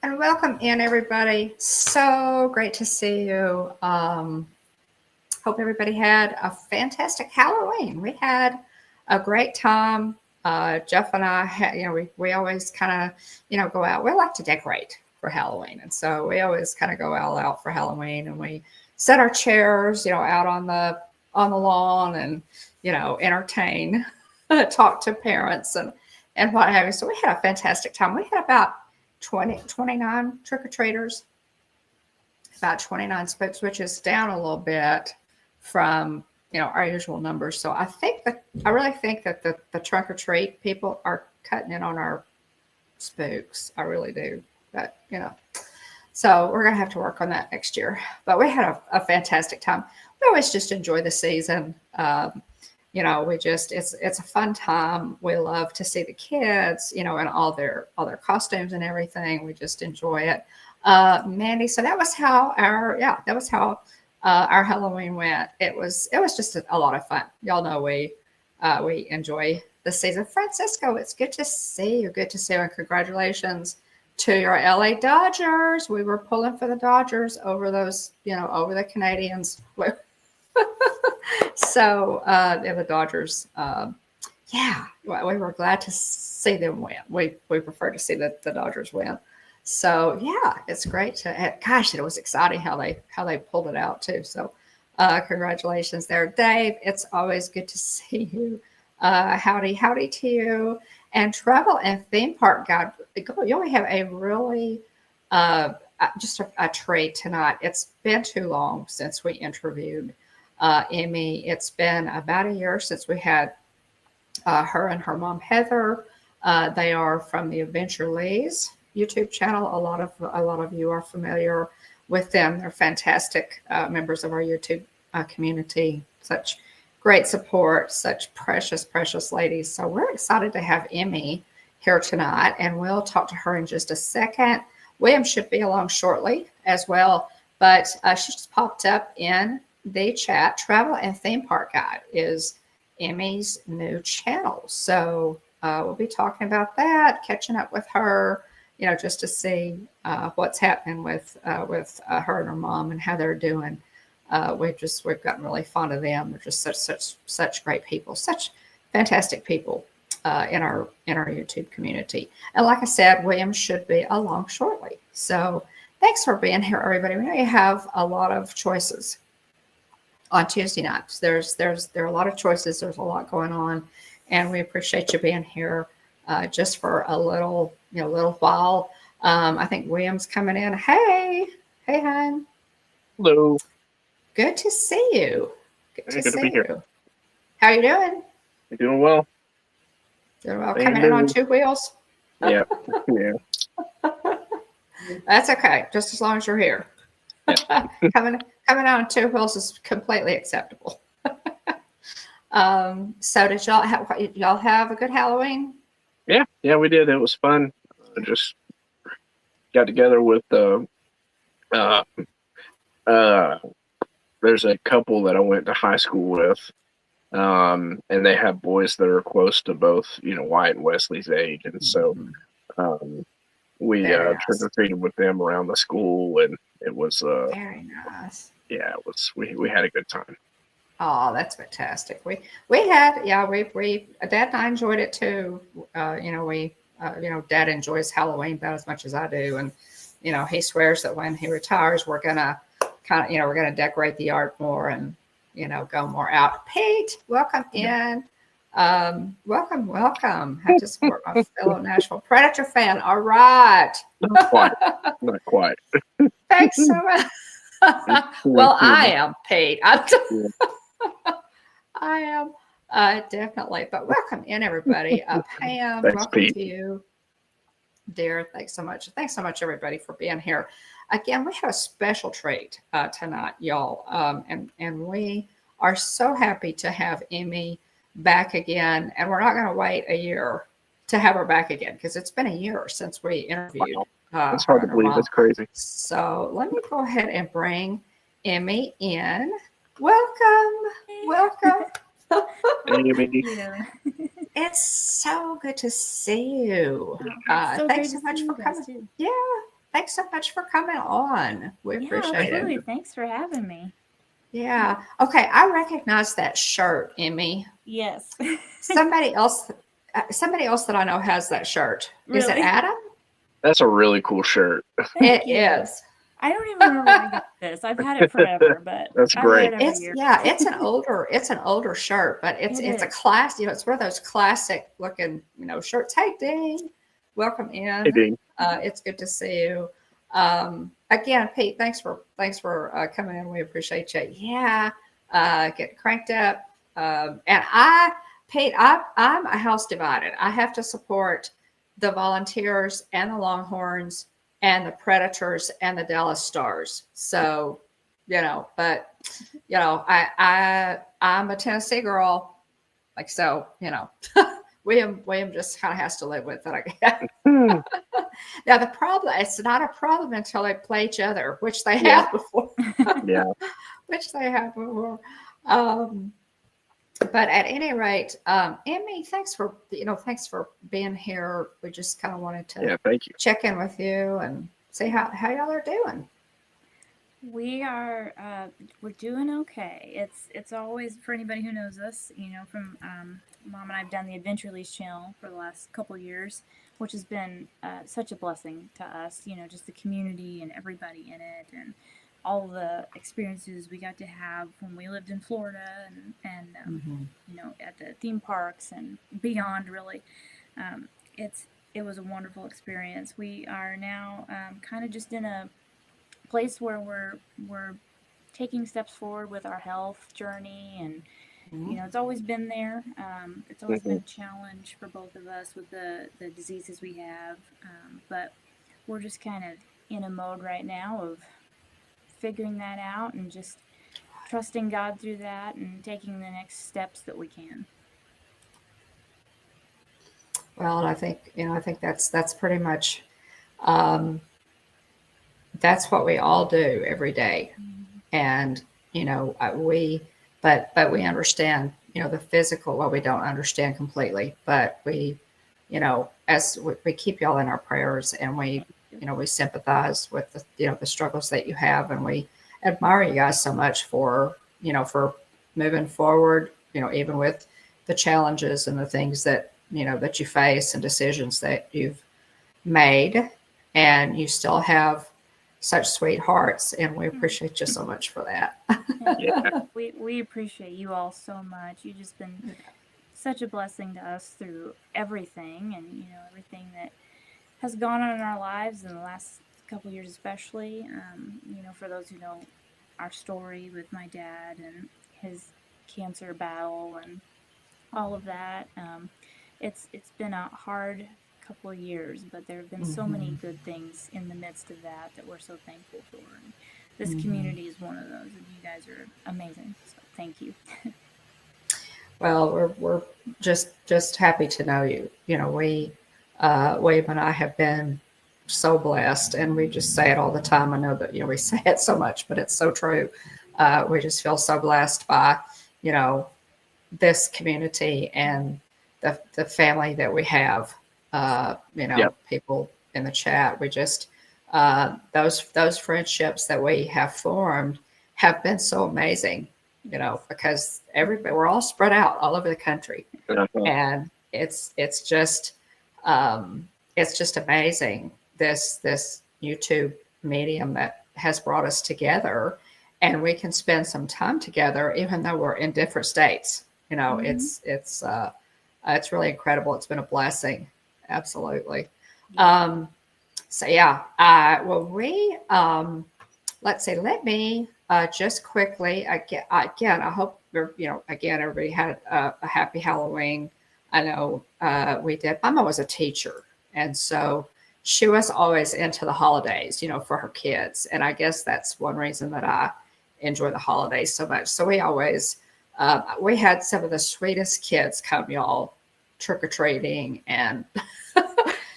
And welcome in, everybody. So great to see you. Hope everybody had a fantastic Halloween. We had a great time. Jeff and I, we always kind of, go out. We like to decorate for Halloween, and so we always kind of go all out for Halloween, and we set our chairs, out on the lawn, and entertain, talk to parents, and what have you. So we had a fantastic time. We had about 29 trick-or-treaters, about 29 spokes, which is down a little bit from our usual numbers. So I really think that the trunk-or-treat people are cutting in on our spooks. I really do. But so we're gonna have to work on that next year. But we had a fantastic time. We always just enjoy the season. It's a fun time. We love to see the kids, in all their costumes and everything. We just enjoy it. Mandy, so that was how our Halloween went. It was just a lot of fun. Y'all know we enjoy the season. Francisco, it's good to see you. Good to see you, and congratulations to your LA Dodgers. We were pulling for the Dodgers over those, over the Canadians. So the Dodgers, we were glad to see them win. We prefer to see the Dodgers win. So it's great to. Gosh, it was exciting how they pulled it out too. So congratulations there, Dave. It's always good to see you. Howdy to you. And travel and theme park guide. You only have a really just a treat tonight. It's been too long since we interviewed Emmy. It's been about a year since we had her and her mom Heather. They are from the Adventure Lees YouTube channel. A lot of you are familiar with them. They're fantastic members of our YouTube community. Such great support, such precious ladies. So we're excited to have Emmy here tonight, and we'll talk to her in just a second. William should be along shortly as well, but she just popped up in the chat. Travel and Theme Park Guide is Emmy's new channel. So we'll be talking about that, catching up with her, just to see what's happening with her and her mom and how they're doing. We've gotten really fond of them. They're just such great people, such fantastic people in our YouTube community. And like I said, William should be along shortly. So thanks for being here, everybody. We know you have a lot of choices on Tuesday nights. There are a lot of choices. There's a lot going on, and we appreciate you being here just for a little while. I think William's coming in. Hey, hon. Hello. Good to see you. Good to be here. How are you doing? You're doing well. Doing well. Coming in on two wheels. Yeah. That's okay. Just as long as you're here. Yeah. Coming on two wheels is completely acceptable. So did y'all have a good Halloween? Yeah, we did. It was fun. Just got together with there's a couple that I went to high school with, and they have boys that are close to both, Wyatt and Wesley's age, and so we trick-or-treated with them around the school, and it was very nice. Yeah, it was. We had a good time. Oh, that's fantastic. We Dad and I enjoyed it too. Dad enjoys Halloween about as much as I do, and he swears that when he retires, we're gonna decorate the yard more and go more out. Pete, welcome in. Welcome. Have to support my fellow Nashville Predator fan. All right. Not quite. Thanks so much. Well, I am, Pete. I am definitely. But welcome in, everybody. Pam, thanks, welcome Pete. to you, dear. Thanks so much. Thanks so much, everybody, for being here. Again, we have a special treat tonight, y'all, and we are so happy to have Emmy back again. And we're not going to wait a year to have her back again because it's been a year since we interviewed. Wow. It's hard to believe. That's crazy. So let me go ahead and bring Emmy in. Welcome. Emmy. It's so good to see you. So Thanks so much for coming. Too. Yeah. thanks so much for coming on. We Yeah, appreciate absolutely. it. Thanks for having me. Yeah. Okay. I recognize that shirt, Emmy. Yes. Somebody else, somebody else that I know has that shirt. Is it Really? Adam? That's a really cool shirt. Thank It you. is. I don't even remember where I got this. I've had it forever, but That's I wear great. it every It's year. yeah, it's an older shirt, but It it's a is. class, it's one of those classic looking, shirts. Hey Dean, welcome Hey, in. Dean. It's good to see you. Again, Pete, thanks for coming in. We appreciate you. Yeah, get cranked up. And Pete, I'm a house divided. I have to support the Volunteers and the Longhorns and the Predators and the Dallas Stars. So, but I'm a Tennessee girl, like so. William just kind of has to live with it, I guess. Hmm. Now the problem, it's not a problem until they play each other, which they Yeah. have before. Yeah. Which they have before. But at any rate, Emmy, thanks for being here. We just kind of wanted to Yeah. Thank you. check in with you and see how y'all are doing. We are we're doing okay. It's always, for anybody who knows us, from Mom and I've done the Adventure Lease channel for the last couple years, which has been such a blessing to us. Just the community and everybody in it, and all the experiences we got to have when we lived in Florida, and at the theme parks and beyond. Really, um, it was a wonderful experience. We are now kind of just in a place where we're taking steps forward with our health journey, and it's always been there. It's always been a challenge for both of us with the diseases we have, but we're just kind of in a mode right now of figuring that out and just trusting God through that and taking the next steps that we can. Well, and I think that's pretty much um, that's what we all do every day. And we but we understand the physical. Well, we don't understand completely, but as we keep y'all in our prayers, and we sympathize with the struggles that you have, and we admire you guys so much for moving forward, even with the challenges and the things that you face and decisions that you've made, and you still have such sweethearts, and we appreciate you so much for that. Yeah. We appreciate you all so much. You've just been such a blessing to us through everything, and everything that has gone on in our lives in the last couple of years, especially. For those who know our story with my dad and his cancer battle and all of that, it's been a hard couple of years, but there have been so many good things in the midst of that we're so thankful for. And this community is one of those, and you guys are amazing. So thank you. Well, we're just happy to know you. William and I have been so blessed, and we just say it all the time. I know that we say it so much, but it's so true. We just feel so blessed by this community and the family that we have. Yep. People in the chat. We just those friendships that we have formed have been so amazing. Because we're all spread out all over the country, and it's just amazing, this YouTube medium that has brought us together, and we can spend some time together even though we're in different states. It's really incredible. It's been a blessing. Absolutely. So yeah, well, let's see. Let me just quickly again. I hope again everybody had a happy Halloween. I know we did. Mama was a teacher, and so she was always into the holidays, for her kids. And I guess that's one reason that I enjoy the holidays so much. So we always we had some of the sweetest kids come, y'all, trick or treating, and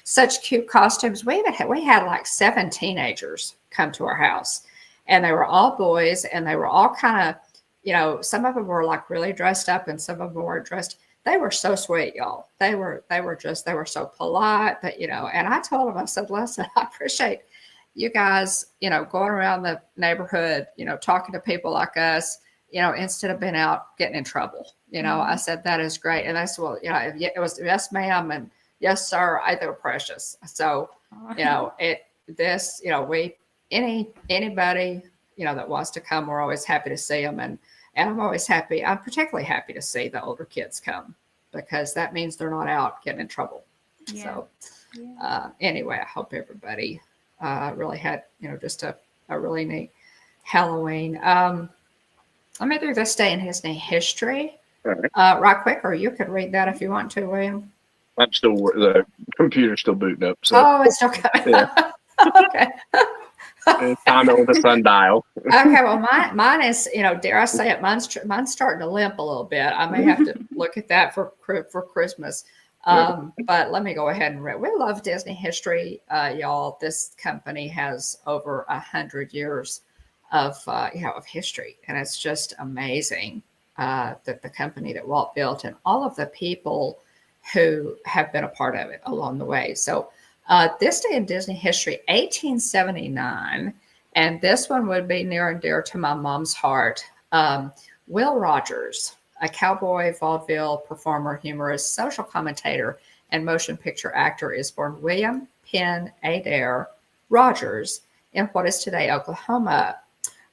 such cute costumes. We had like 7 teenagers come to our house, and they were all boys, and they were all kind of, some of them were like really dressed up, and some of them weren't dressed. They were so sweet, y'all. They were so polite, but and I told them, I said, listen, I appreciate you guys, going around the neighborhood, talking to people like us, instead of being out getting in trouble. I said, that is great. And I said, well, it was yes, ma'am. And yes, sir. They were precious. So, anybody, that wants to come, we're always happy to see them. And I'm particularly happy to see the older kids come, because that means they're not out getting in trouble. Yeah. So, anyway, I hope everybody really had, just a really neat Halloween. Let me do this day in Disney history right quick, or you could read that if you want to, William. I'm still, the computer's still booting up. So. Oh, it's still coming. Yeah. Okay. Time on the sundial. Okay, well, mine is, dare I say it, mine's starting to limp a little bit. I may have to look at that for Christmas. But let me go ahead and read. We love Disney history, y'all. This company has over 100 years of history, and it's just amazing that the company that Walt built and all of the people who have been a part of it along the way. So this day in Disney history, 1879, and this one would be near and dear to my mom's heart. Will Rogers, a cowboy, vaudeville performer, humorist, social commentator, and motion picture actor, is born William Penn Adair Rogers in what is today Oklahoma.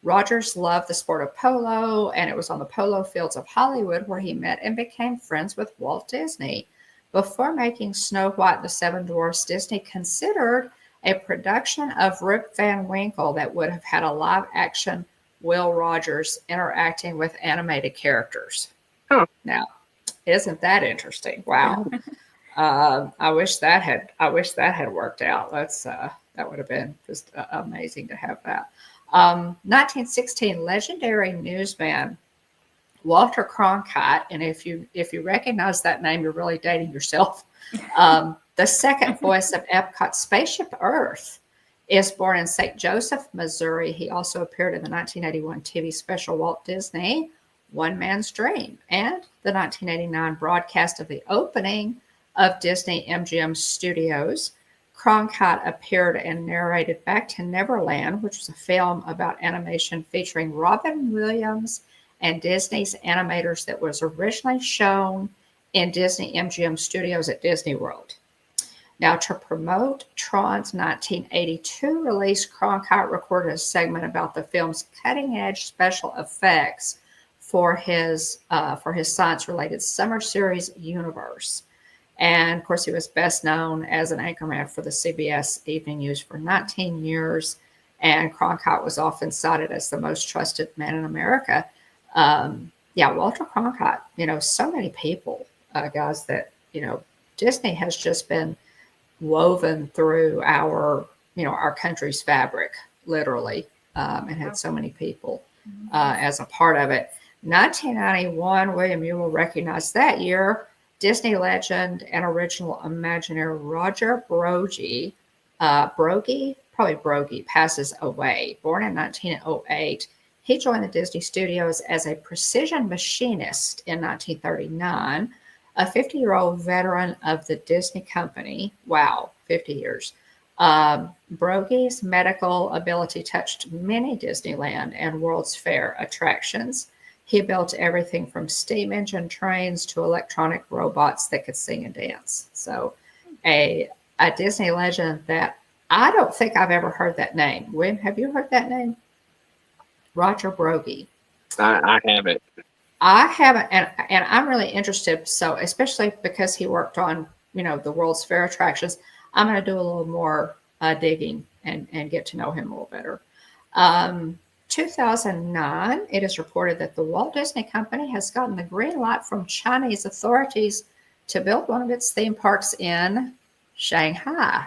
Rogers loved the sport of polo, and it was on the polo fields of Hollywood where he met and became friends with Walt Disney. Before making Snow White and the Seven Dwarfs, Disney considered a production of Rip Van Winkle that would have had a live-action Will Rogers interacting with animated characters. Huh. Now, isn't that interesting? Wow. I wish that had worked out. That would have been just amazing to have that. 1916, legendary newsman Walter Cronkite, and if you recognize that name, you're really dating yourself. The second voice of Epcot's Spaceship Earth is born in St. Joseph, Missouri. He also appeared in the 1981 TV special Walt Disney, One Man's Dream, and the 1989 broadcast of the opening of Disney MGM Studios. Cronkite appeared and narrated Back to Neverland, which was a film about animation featuring Robin Williams and Disney's animators that was originally shown in Disney MGM Studios at Disney World. Now, to promote Tron's 1982 release, Cronkite recorded a segment about the film's cutting-edge special effects for his science-related summer series universe. And, of course, he was best known as an anchorman for the CBS Evening News for 19 years. And Cronkite was often cited as the most trusted man in America. Walter Cronkite, so many people, guys, that, Disney has just been woven through our country's fabric, literally, and had so many people as a part of it. 1991, William, you will recognize that year, Disney legend and original Imagineer Roger Broggie passes away. Born in 1908, he joined the Disney Studios as a precision machinist in 1939, a 50-year-old veteran of the Disney Company. Wow, 50 years. Broggie's medical ability touched many Disneyland and World's Fair attractions. He built everything from steam engine trains to electronic robots that could sing and dance. So a Disney legend that I don't think I've ever heard that name. Wim, have you heard that name? Roger Broggie. I haven't. I haven't, and I'm really interested. So especially because he worked on, the World's Fair attractions, I'm going to do a little more digging and get to know him a little better. 2009, it is reported that the Walt Disney Company has gotten the green light from Chinese authorities to build one of its theme parks in Shanghai.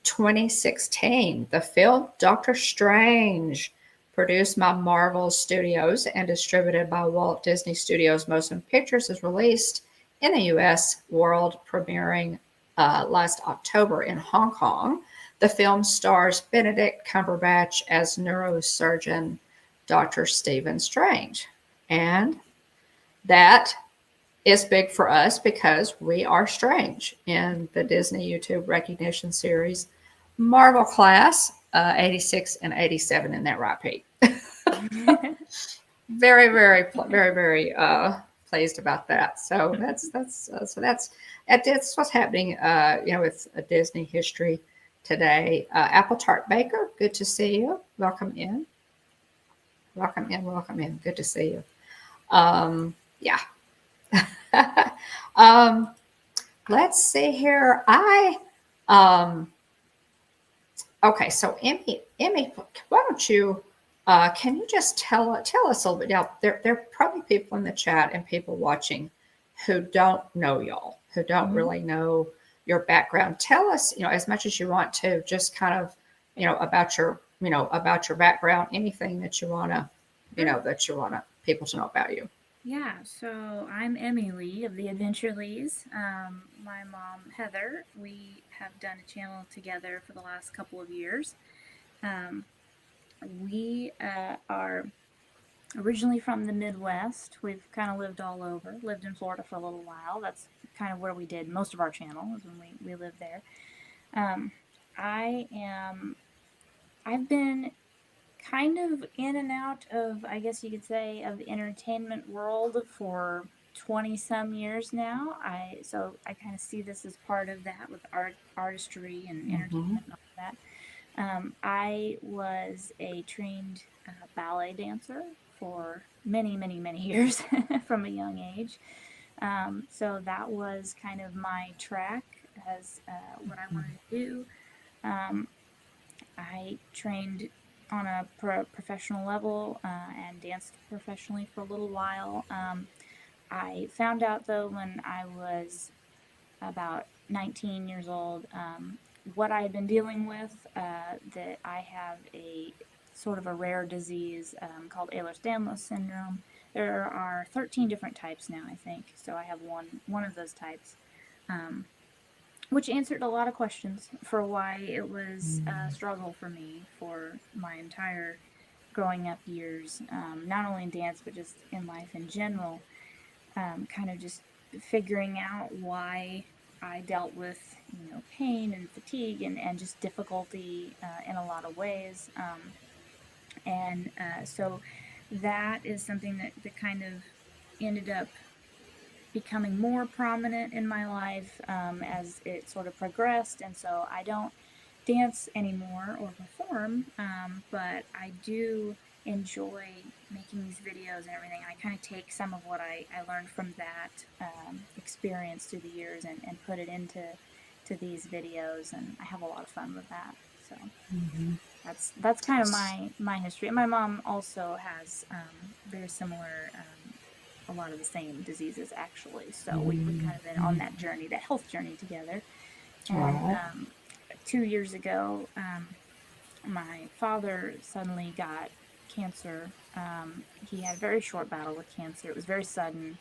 2016, the film Doctor Strange, produced by Marvel Studios and distributed by Walt Disney Studios Motion Pictures, is released in the U.S., world premiering last October in Hong Kong. The film stars Benedict Cumberbatch as neurosurgeon Dr. Stephen Strange. And that is big for us because we are strange in the Disney YouTube recognition series. Marvel class, 86 and 87 in that right, Pete. Very, very, very pleased about that. So that's what's happening. With Disney history today. Apple Tart Baker, good to see you. Welcome in. Welcome in. Welcome in. Good to see you. Yeah. Let's see here. Okay, so Emmy, why don't you, can you just tell us a little bit? Now, there are probably people in the chat and people watching who don't know y'all, who don't really know your background. Tell us, as much as you want to, just kind of, about your background, anything that you wanna, people to know about you. Yeah, so I'm Emmy Lee of the Adventure Lees. My mom, Heather, we have done a channel together for the last couple of years. We are originally from the Midwest. We've kind of lived all over, lived in Florida for a little while. That's kind of where we did most of our channel, is when we lived there. I've been kind of in and out of, I guess you could say, of the entertainment world for 20 some years now. So I kind of see this as part of that, with artistry and entertainment and all that. I was a trained ballet dancer for many, many, many years from a young age. So that was kind of my track as what I wanted to do. I trained on a professional level and danced professionally for a little while. I found out, though, when I was about 19 years old, what I had been dealing with, that I have a sort of a rare disease called Ehlers-Danlos syndrome. There are 13 different types now, I think, so I have one of those types, which answered a lot of questions for why it was a struggle for me for my entire growing up years, not only in dance, but just in life in general. Kind of just figuring out why I dealt with, pain and fatigue and just difficulty in a lot of ways. So that is something that kind of ended up becoming more prominent in my life as it sort of progressed. And so I don't dance anymore or perform, but I do enjoy making these videos and everything. I kind of take some of what I learned from that experience through the years and put it into these videos, and I have a lot of fun with that. So that's kind of my history. And my mom also has very similar, a lot of the same diseases, actually. So we've kind of been on that journey, that health journey together. And 2 years ago, my father suddenly got cancer. He had a very short battle with cancer. It was very sudden.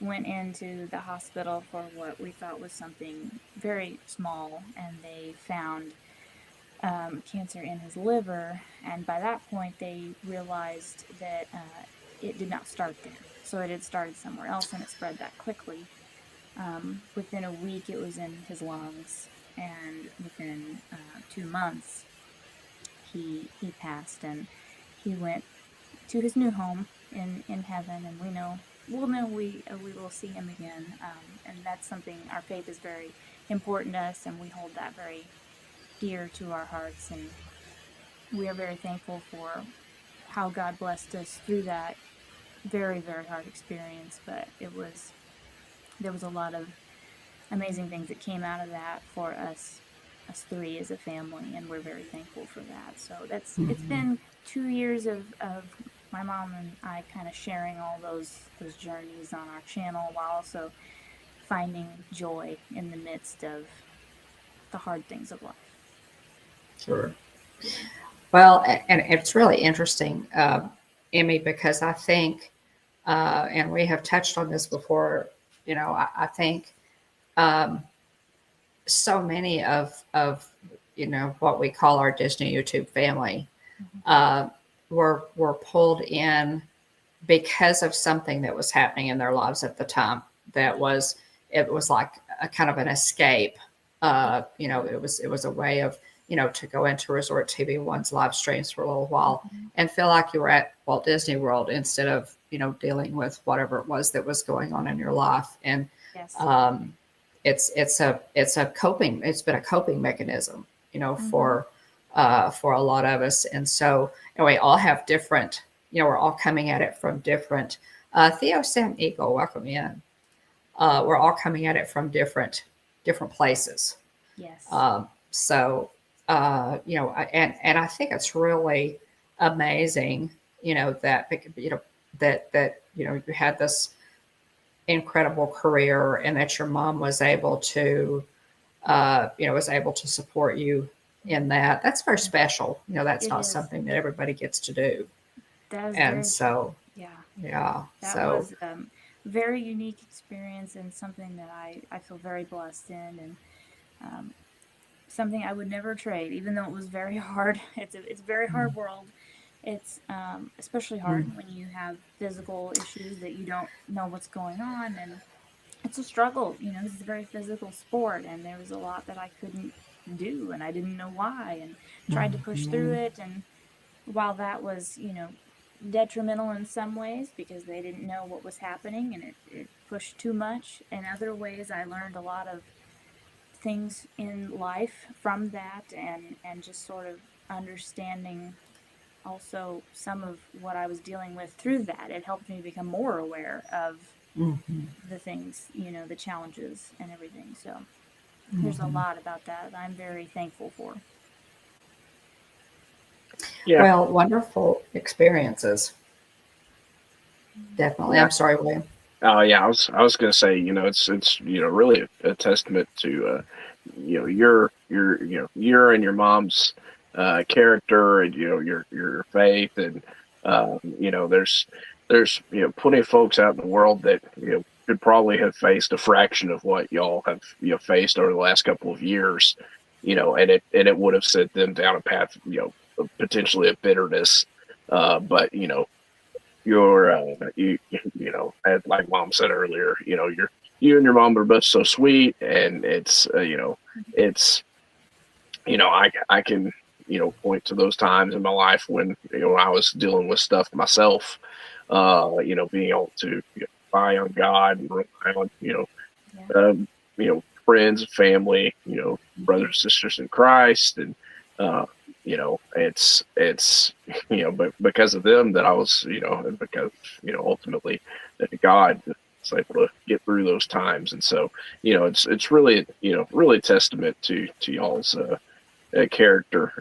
Went into the hospital for what we thought was something very small, and they found cancer in his liver. And by that point, they realized that it did not start there. So it had started somewhere else, and it spread that quickly. Within a week, it was in his lungs, and within 2 months, he passed, and he went to his new home in heaven, and we'll know we will see him again, and that's something. Our faith is very important to us, and we hold that very dear to our hearts, and we are very thankful for how God blessed us through that very, very hard experience. But there was a lot of amazing things that came out of that for us three as a family, and we're very thankful for that. So it's been 2 years of my mom and I kind of sharing all those journeys on our channel, while also finding joy in the midst of the hard things of life. Sure. Well, and it's really interesting, Emmy, because I think, and we have touched on this before, I think so many of what we call our Disney YouTube family were pulled in because of something that was happening in their lives at the time. It was like a kind of an escape. It was a way of to go into Resort TV One's live streams for a little while and feel like you were at Walt Disney World instead of, dealing with whatever it was that was going on in your life. And Yes. it's been a coping mechanism, for a lot of us. And so, we all have different, we're all coming at it from different, Theo Sam Eagle, welcome in. We're all coming at it from different places. Yes. So, and I think it's really amazing, that, that you had this incredible career, and that your mom was able to, support you in that. That's very special. That's It not is. something that everybody gets to do. That is And very so, yeah. yeah. That So, was very unique experience, and something that I feel very blessed in, and something I would never trade, even though it was very hard. It's a very hard world. It's especially hard when you have physical issues that you don't know what's going on, and it's a struggle. This is a very physical sport, and there was a lot that I couldn't do, and I didn't know why, and tried to push through it. And while that was, detrimental in some ways because they didn't know what was happening, and it pushed too much, in other ways I learned a lot of things in life from that, and just sort of understanding also some of what I was dealing with through that. It helped me become more aware of the things, the challenges and everything. So there's a lot about that I'm very thankful for. Yeah. well, wonderful experiences. Definitely. Yeah. I'm sorry, William. Yeah, I was going to say, it's really a testament to your and your mom's character, and your faith, and there's plenty of folks out in the world that could probably have faced a fraction of what y'all have faced over the last couple of years, and it would have sent them down a path of potentially of bitterness, but you're as like Mom said earlier, you and your mom are both so sweet, and it's I can point to those times in my life when I was dealing with stuff myself, being able to rely on God and rely on friends and family, brothers and sisters in Christ, and it's but because of them that I was and because ultimately that God was able to get through those times. And so it's really really testament to y'all's character,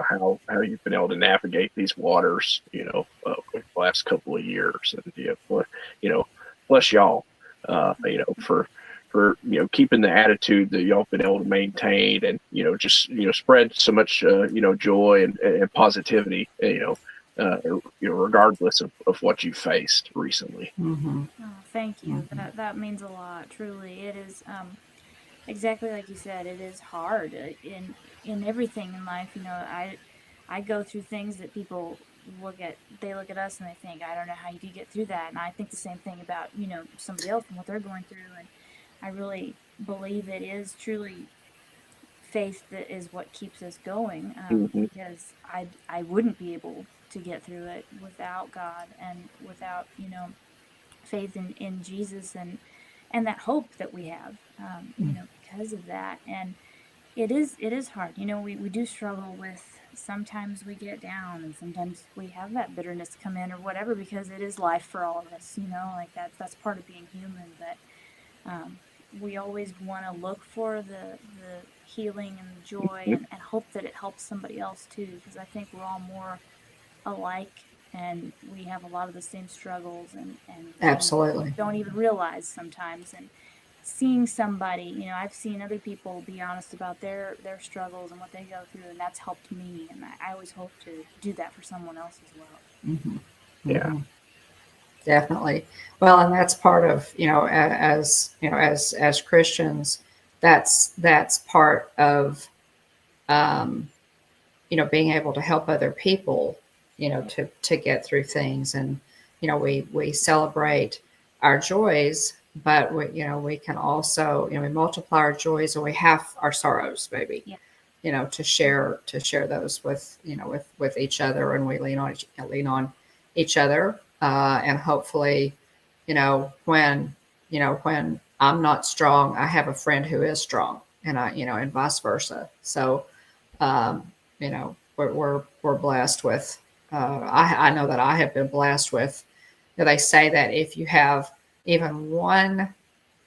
how you've been able to navigate these waters over the last couple of years, and bless y'all for keeping the attitude that y'all been able to maintain, and just spread so much joy and positivity, regardless of what you faced recently. Oh, thank you. That means a lot. Truly, it is exactly like you said. It is hard in everything in life. I go through things that people look at us and they think, I don't know how you could get through that, and I think the same thing about somebody else and what they're going through. And I really believe it is truly faith that is what keeps us going, because I wouldn't be able to get through it without God, and without faith in Jesus, and that hope that we have, because of that. And it is hard. We do struggle with, sometimes we get down, and sometimes we have that bitterness come in or whatever, because it is life for all of us, like that's part of being human. But we always want to look for the healing and the joy, and hope that it helps somebody else too, because I think we're all more alike, and we have a lot of the same struggles, and Absolutely. don't even realize sometimes. And seeing somebody, I've seen other people be honest about their struggles and what they go through, and that's helped me, and I always hope to do that for someone else as well. Yeah. Definitely. Well, and that's part of, as Christians, that's part of, being able to help other people, to get through things. And, we celebrate our joys, but we can also, we multiply our joys, and we have our sorrows, maybe. Yeah. to share those with with each other, and we lean on each other, and hopefully, when when I'm not strong, I have a friend who is strong, and and vice versa. So, we're blessed with. I know that I have been blessed with. They say that if you have even one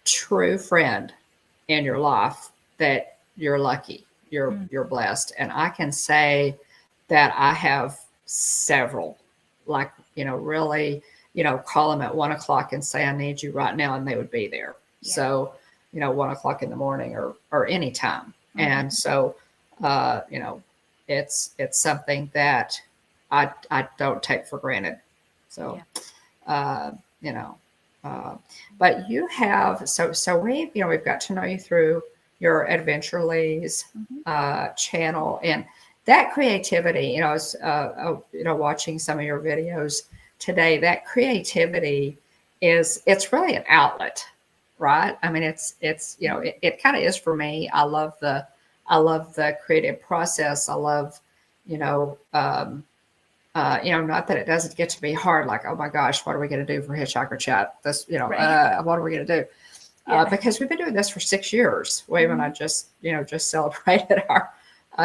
true friend in your life, that you're lucky, you're blessed. And I can say that I have several, like, really, call them at 1 o'clock and say, I need you right now. And they would be there. Yeah. So, 1 o'clock in the morning or any time. And so, it's something that I don't take for granted. So, but you have, so we've got to know you through your Adventure Lee's channel, and that creativity, watching some of your videos today, that creativity it's really an outlet, right? I mean, it's it kind of is for me. I love the creative process. I love, not that it doesn't get to be hard, like, oh my gosh, what are we going to do for Hitchhiker Chat? This, Right. what are we going to do? Yeah. Because we've been doing this for 6 years. Wave and I just celebrated our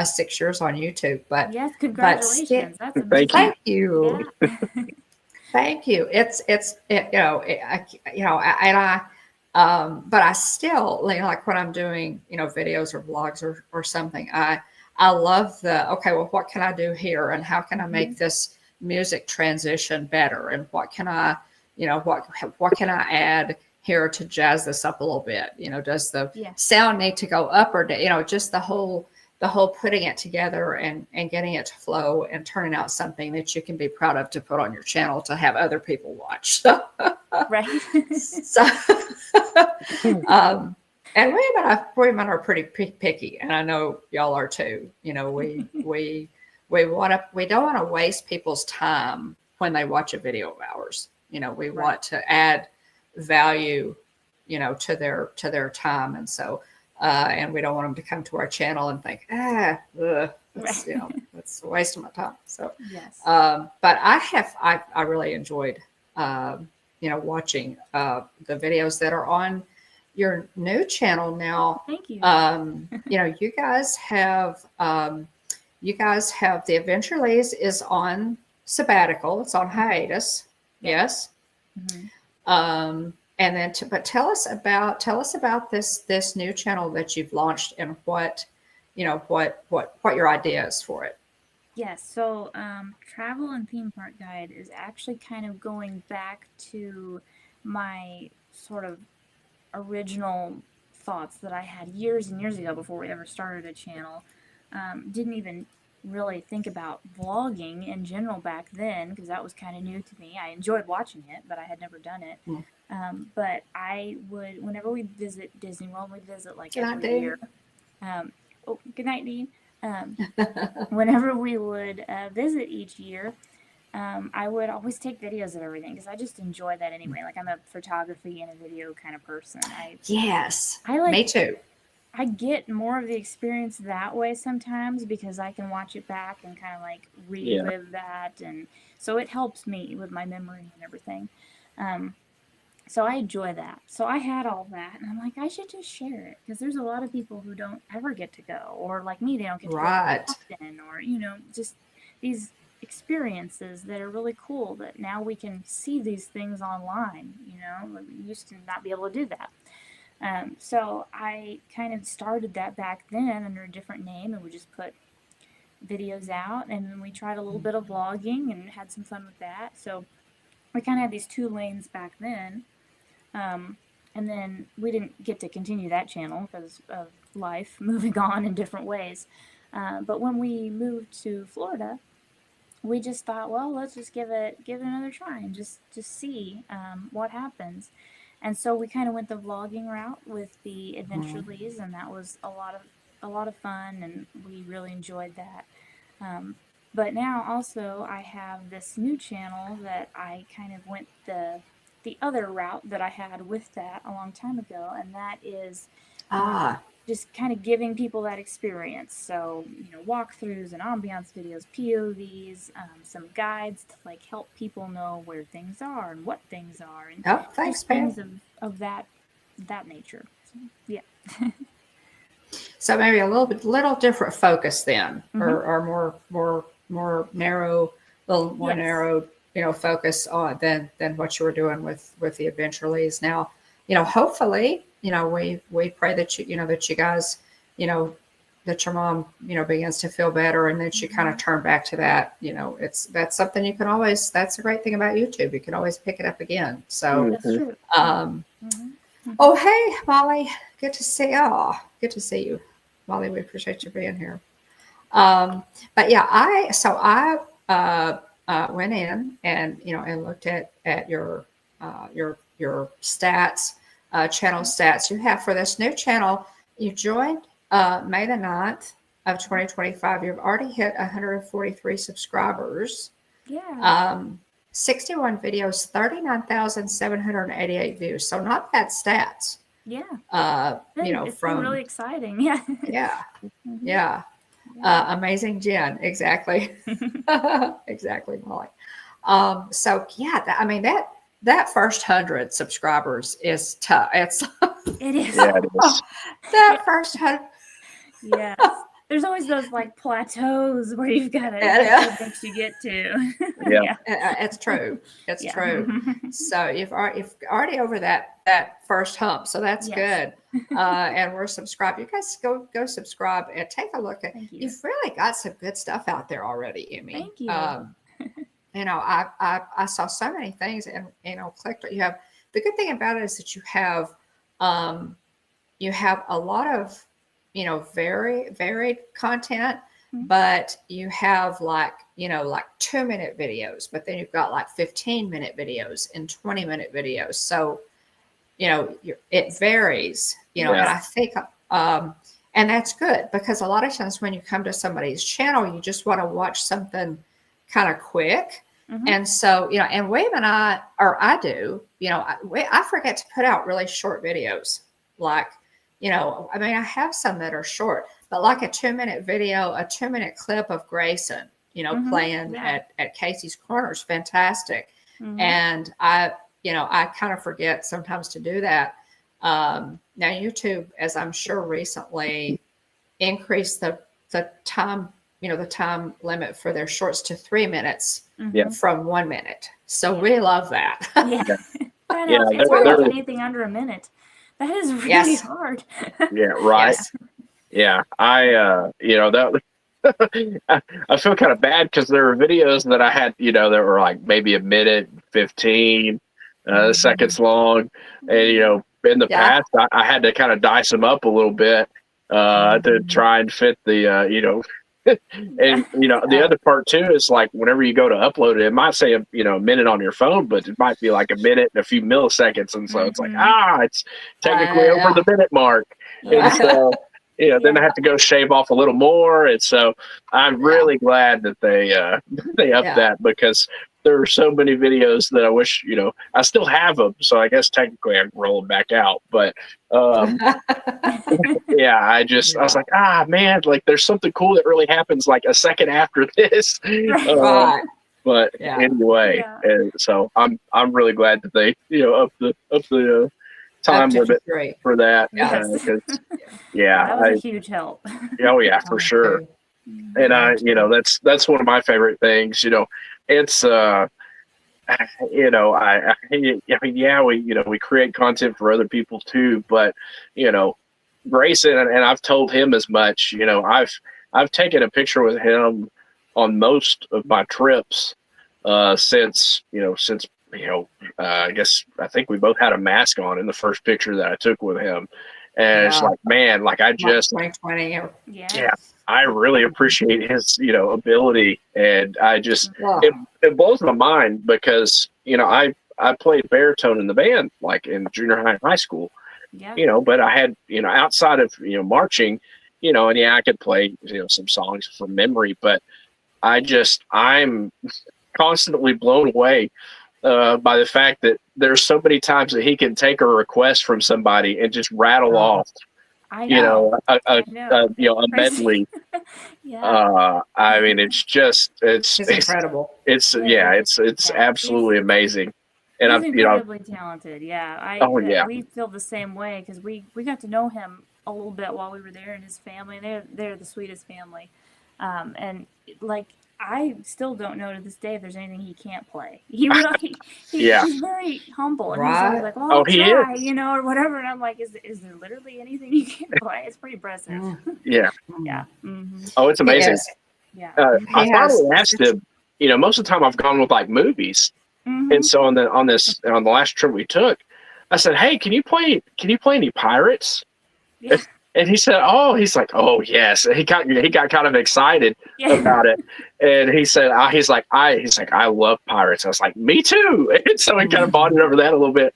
6 years on YouTube. But Yes, congratulations. That's amazing. Thank you. Thank you. Yeah. Thank you. But I still, like when I'm doing, videos or vlogs or something, I love okay, well, what can I do here? And how can I make this music transition better? And what can I, what can I add here to jazz this up a little bit? Does the sound need to go up or down? Just the whole putting it together and getting it to flow and turning out something that you can be proud of to put on your channel to have other people watch. Right. So, and women are pretty picky, and I know y'all are too. We don't want to waste people's time when they watch a video of ours. We want to add value, to their time, and so. And we don't want them to come to our channel and think, that's a waste of my time. So, yes. But I really enjoyed, watching the videos that are on your new channel now. Thank you. You guys have the Adventure Lee's is on sabbatical. It's on hiatus. Yes. And then, but tell us about this new channel that you've launched, and what your idea is for it. Yes. So, Travel and Theme Park Guide is actually kind of going back to my sort of original thoughts that I had years and years ago before we ever started a channel. Didn't even really think about vlogging in general back then, because that was kind of new to me. I enjoyed watching it, but I had never done it. But I would, whenever we visit Disney World, we visit like every year. Good night, Dean. Whenever we would visit each year, I would always take videos of everything, because I just enjoy that anyway. Like, I'm a photography and a video kind of person. Me too. I get more of the experience that way sometimes, because I can watch it back and kind of like relive that, and so it helps me with my memory and everything. So I enjoy that. So I had all that, and I'm like, I should just share it, because there's a lot of people who don't ever get to go, or like me, they don't get to go often, or just these experiences that are really cool, that now we can see these things online. We used to not be able to do that. So I kind of started that back then under a different name, and we just put videos out, and then we tried a little bit of vlogging and had some fun with that. So we kind of had these two lanes back then. And then we didn't get to continue that channel because of life moving on in different ways. But when we moved to Florida, we just thought, well, let's just give it another try and just see what happens. And so we kind of went the vlogging route with the Adventure Lee's, and that was a lot of fun, and we really enjoyed that. But now also I have this new channel that I kind of went the other route that I had with that a long time ago, and that is just kind of giving people that experience. So, walkthroughs and ambiance videos, POVs, some guides to like help people know where things are and what things are, and Oh, thanks, just things Pam. of that nature. So, yeah. So maybe a little different focus then, Mhm. or more narrow, little more Yes. narrow, focus on than what you were doing with the Adventurelys. Now, hopefully, we pray that that you guys, that your mom, begins to feel better, and that you kind of turn back to that. That's something you can always. That's the great thing about YouTube. You can always pick it up again. So, That's true. oh hey, Molly, good to see you. Good to see you, Molly. We appreciate you being here. But yeah, I went in and and looked at your stats, channel stats you have for this new channel. You joined May the 9th of 2025. You've already hit 143 subscribers. Yeah. 61 videos, 39,788 views. So not bad stats. Yeah. It's been really exciting. Yeah. Yeah. Mhm. Yeah. Amazing Jen. Exactly. Exactly, Molly. So yeah, that first 100 subscribers is tough. It's It is. Yeah, it is. that first 100. Yes. There's always those like plateaus where you've got to Yeah. eventually get to. Yeah. It's true. It's Yeah. true. So you've already over that first hump. So that's Yes. good. And we're subscribed. You guys go subscribe and take a look at. Thank you. You've really got some good stuff out there already, Emmy. Thank you. I saw so many things and clicked. You have the good thing about it is that you have a lot of very varied content, but you have like 2-minute videos, but then you've got like 15-minute videos and 20-minute videos. So it varies, and I think and that's good, because a lot of times when you come to somebody's channel, you just want to watch something kind of quick. And so, and Wave and I do, I forget to put out really short videos. Like, I have some that are short, but like a 2-minute video, a 2-minute clip of Grayson, playing at Casey's Corner is fantastic. And I kind of forget sometimes to do that. Now YouTube, as I'm sure recently, increased the time, the time limit for their shorts to 3 minutes from 1 minute. So we love that. Yeah. It's hard to get anything under a minute. That is really hard. Yeah, right. Yes. Yeah, I I feel kind of bad because there were videos that I had, that were like maybe a minute 15 seconds long, and in the past I had to kind of dice them up a little bit to try and fit the and the other part too is like whenever you go to upload it, it might say a minute on your phone, but it might be like a minute and a few milliseconds, and so it's like it's technically over the minute mark, and so then I have to go shave off a little more, and so I'm really glad that they upped that, because there are so many videos that I wish I still have them, so I guess technically I can roll them back out, but I was like, man, like there's something cool that really happens like a second after this. But anyway, and so I'm really glad that they up the time limit for that. Yes. Because that was a huge help. Oh yeah, for sure. And that's one of my favorite things. It's we create content for other people too, but Grayson, and I've told him as much. I've taken a picture with him on most of my trips since I think we both had a mask on in the first picture that I took with him, and it's like, man, like I just 2020. I really appreciate his ability, and I just it blows my mind, because I played baritone in the band like in junior high and high school, but I had outside of marching, and I could play some songs from memory, but I'm constantly blown away by the fact that there's so many times that he can take a request from somebody and just rattle off I you know. know, I know. you know, a Crazy. medley. Yeah. I mean, it's just, It's incredible. yeah, It is. it's Yeah. absolutely amazing. And He's I've, you know, incredibly talented. Yeah. oh yeah, We feel the same way because we got to know him a little bit while we were there and his family. They're the sweetest family. And like I still don't know to this day if there's anything he can't play. yeah. He's very humble and he's always Right. like, "Well, Oh, I'll he is. try," or whatever. And I'm like, "Is there literally anything you can't play?" It's pretty impressive. Mm. Yeah. Yeah. Mm-hmm. Oh, it's He amazing. is. Yeah. I He has. finally asked him. You know, most of the time I've gone with like movies, and Mm-hmm. so on the last trip we took, I said, "Hey, can you play any pirates?" Yeah. And he said, "Oh, he's like, oh yes." And he got kind of excited Yeah. about it, and he said, he's like, I love pirates." I was like, "Me too." And so we kind of bonded over that a little bit.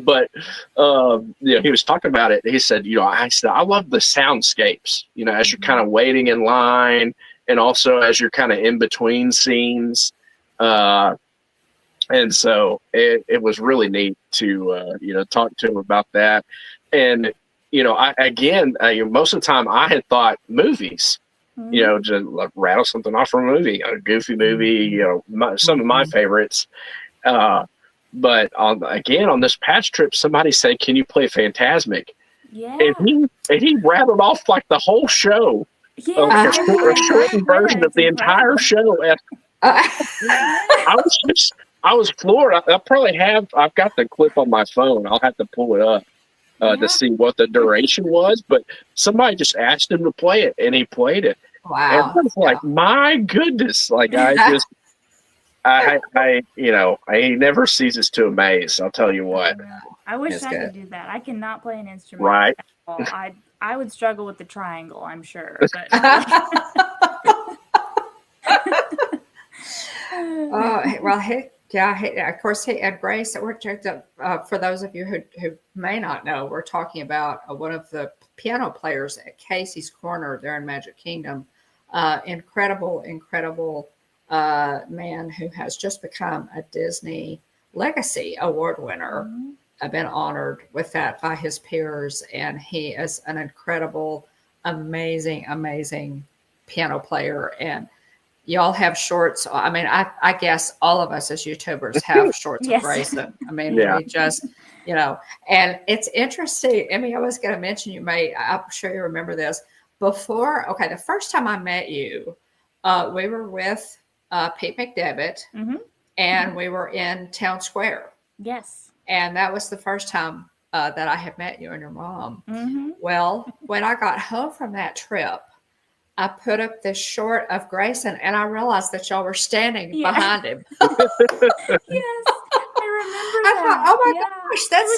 But you know, he was talking about it. He said, you know, I said I love the soundscapes. You know, as you're kind of waiting in line, and also as you're kind of in between scenes. And so it was really neat to you know, talk to him about that. And you know, most of the time I had thought movies, you know, to like rattle something off from a movie, a goofy movie, you know, some of my favorites. But on this patch trip, somebody said, "Can you play Phantasmic?" Yeah. And he rattled off like the whole show, Yeah. a shortened version of the entire show. And I was floored. I've got the clip on my phone. I'll have to pull it up to see what the duration was. But somebody just asked him to play it, and he played it. And I Wow. was like, my goodness! Like you know, he never ceases to amaze. I'll tell you what. I wish That's I could good. do that. I cannot play an instrument Right. at all. I would struggle with the triangle, I'm sure. But of course, he and Grace that worked for those of you who may not know, we're talking about one of the piano players at Casey's Corner there in Magic Kingdom. Incredible man who has just become a Disney Legacy Award winner. I've been honored with that by his peers, and he is an incredible, amazing piano player. And y'all have shorts. I mean, I guess all of us as YouTubers have shorts of Yes. Grayson. I mean, Yeah. we just, you know, and it's interesting. Emmy, I was going to mention, I'm sure you remember this. The first time I met you, we were with Pete McDevitt, and we were in Town Square. Yes. And that was the first time that I had met you and your mom. Well, when I got home from that trip, I put up this short of Grayson, and I realized that y'all were standing behind him. Yes, I remember I that. thought, oh my gosh, that's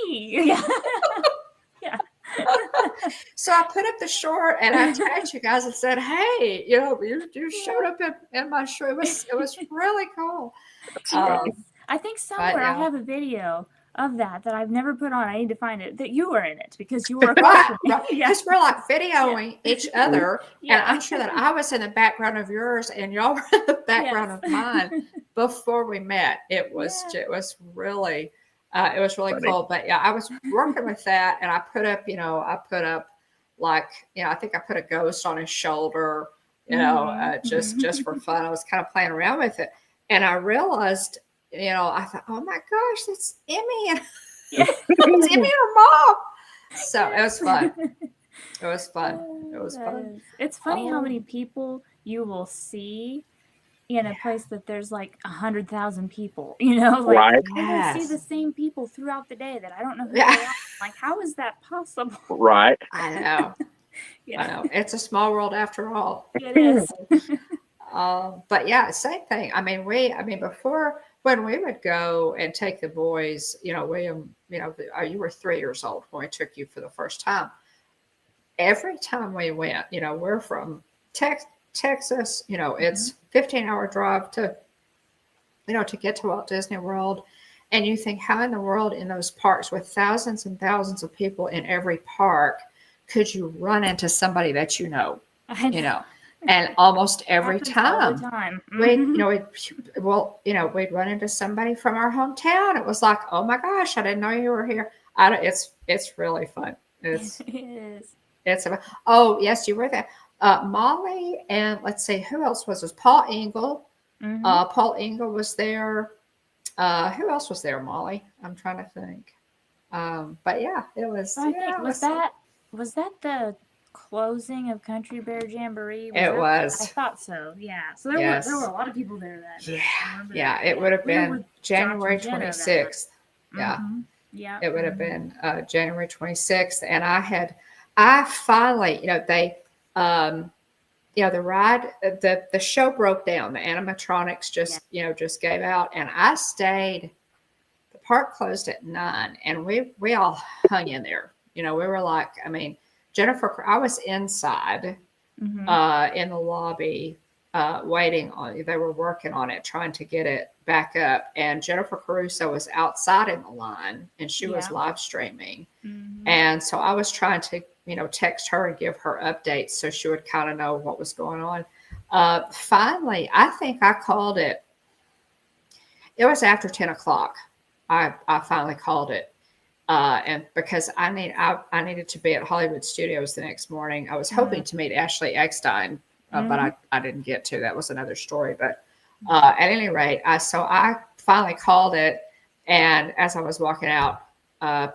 me. Yeah. Yeah. So I put up the short, and I tagged you guys and said, "Hey, you know, you showed up in my short. It was really cool." I think somewhere I have a video of that I've never put on. I need to find it. That you were in it because you were right. Yeah. Because we're like videoing each other, and I'm sure that I was in the background of yours, and y'all were in the background of mine before we met. It was really cool. But yeah, I was working with that, and I put up like, I think I put a ghost on his shoulder, just for fun. I was kind of playing around with it, and I realized, I thought, oh my gosh, that's Emmy, and it's Emmy and her mom. So it was fun. It was fun. It's funny how many people you will see in a place that there's like 100,000 people, Right. I will see the same people throughout the day that I don't know who they are. Like, how is that possible? Right. I know. I know. It's a small world after all. It is. But yeah, same thing. I mean, before, when we would go and take the boys, William, you were 3 years old when we took you for the first time. Every time we went, we're from Texas, it's 15-hour drive to get to Walt Disney World. And you think, how in the world in those parks with thousands and thousands of people in every park could you run into somebody that And almost every time, we'd run into somebody from our hometown. It was like, oh my gosh, I didn't know you were here. It's really fun. It's It is. oh yes, you were there. Molly and let's see who else was this? Paul Engel. Mm-hmm. Paul Engel was there. Who else was there, Molly? I'm trying to think. But yeah, it was. I think Yeah, it was. was that the closing of Country Bear Jamboree? Was It that? I was. thought so. Yeah. So there were Yes. a lot of people there that Yeah. night. I remember Yeah. that. It Yeah. would have We were been with Josh January and Jenna that night. 26th. Yeah. Mm-hmm. Yeah. It would have been January 26th, and I finally, um, the ride, the show broke down. The animatronics Yeah. just gave out, and I stayed. The park closed at 9, and we all hung in there. We were like, I mean, Jennifer. I was inside Mm-hmm. in the lobby waiting on. They were working on it, trying to get it back up, and Jennifer Caruso was outside in the line, and she was Yeah. live streaming. Mm-hmm. And so I was trying to, text her and give her updates so she would kind of know what was going on. Finally, I think I called it. It was after 10 o'clock. I finally called it. And because I needed to be at Hollywood Studios the next morning. I was hoping to meet Ashley Eckstein, but I didn't get to. That was another story. But at any rate, I finally called it. And as I was walking out,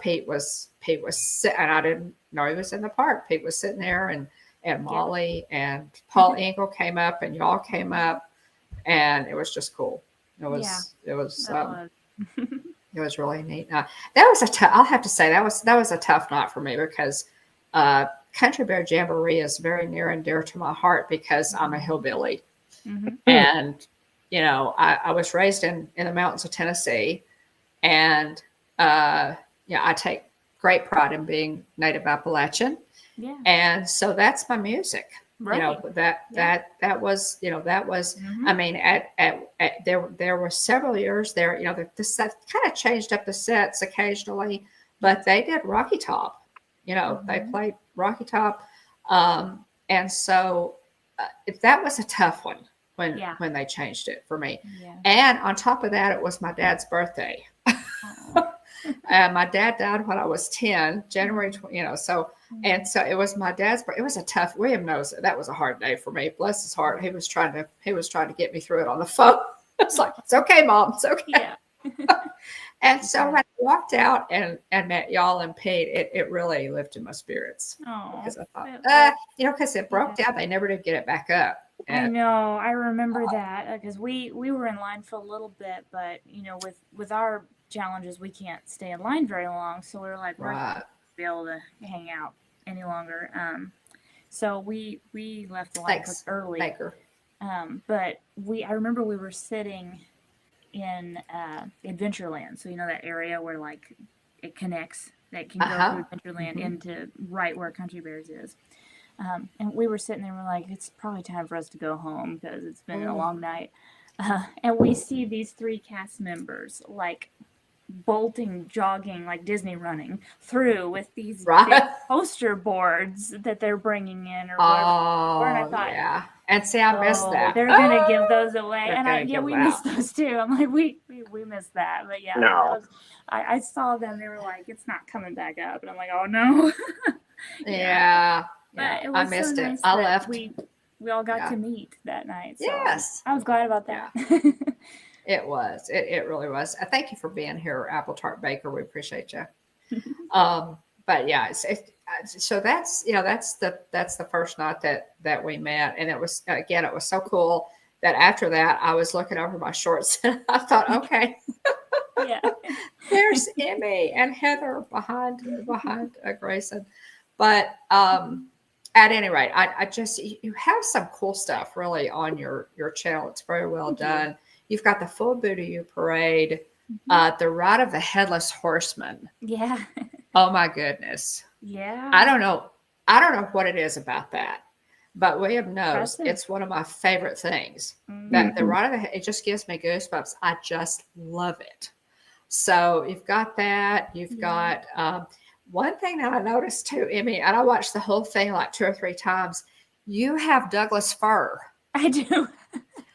Pete was sitting, and I didn't know he was in the park. Pete was sitting there, and Molly and Paul Engel came up, and y'all came up, and it was just cool. It was That was. it was really neat. That was I'll have to say that was a tough night for me because Country Bear Jamboree is very near and dear to my heart because I'm a hillbilly, Mm-hmm. and I was raised in the mountains of Tennessee, and I take great pride in being Native Appalachian, Yeah. and so that's my music. Right. That was Mm-hmm. I mean there were several years there, the set kind of changed up the sets occasionally, but they did Rocky Top, they played Rocky Top, and so that was a tough one when they changed it for me. Yeah. And on top of that, it was my dad's birthday. And my dad died when I was 10, January 20, so it was my dad's, but it was a tough, William knows that was a hard day for me. Bless his heart. He was trying to get me through it on the phone. It's like, it's okay, Mom. It's okay. Yeah. And so when I walked out and met y'all and Pete, it really lifted my spirits. Oh, Because I thought, because it broke down. They never did get it back up. I know. I remember that because we were in line for a little bit, but with our challenges, we can't stay in line very long. So we were like, we're not gonna be able to hang out any longer. So we left the line early. Baker. But I remember we were sitting in Adventureland. So that area where like it connects, that can go through Adventureland into right where Country Bears is. And we were sitting there and we're like, it's probably time for us to go home because it's been a long night. And we see these 3 cast members like bolting, jogging, like Disney running through with these big poster boards that they're bringing in or whatever. And I thought, yeah. And see, I missed that. They're going to give those away. And we missed those too. I'm like, we missed that. But yeah, No. I saw them. They were like, it's not coming back up. And I'm like, oh no. Yeah. But it was I missed so it. nice I that left. We all got to meet that night. So Yes. I was glad about that. It was. It really was. Thank you for being here, Apple Tart Baker. We appreciate you. But yeah, so that's the first night that we met, and it was so cool that after that I was looking over my shorts and I thought, okay, Yeah. there's Emmy and Heather behind Grayson, but at any rate, I just you have some cool stuff really on your channel. It's very well done. You've got the full Booty parade, the Ride of the Headless Horseman. Yeah. Oh my goodness. Yeah. I don't know what it is about that, but William knows it's one of my favorite things. That the Ride of the it just gives me goosebumps. I just love it. So you've got that. You've got one thing that I noticed too, Emmy, and I watched the whole thing like 2 or 3 times. You have Douglas fir. I do.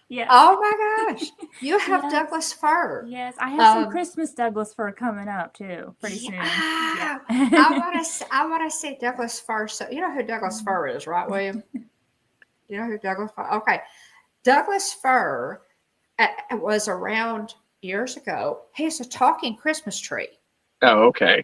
Yes. Oh my gosh. You have Yes. Douglas fir. Yes, I have some Um, Christmas Douglas fir coming up too, pretty soon. yeah. Yeah. I want to see Douglas fir. So you know who Douglas fir is, right, William? You know who Douglas fir? Okay. Douglas fir was around years ago. He's a talking Christmas tree. Oh, okay.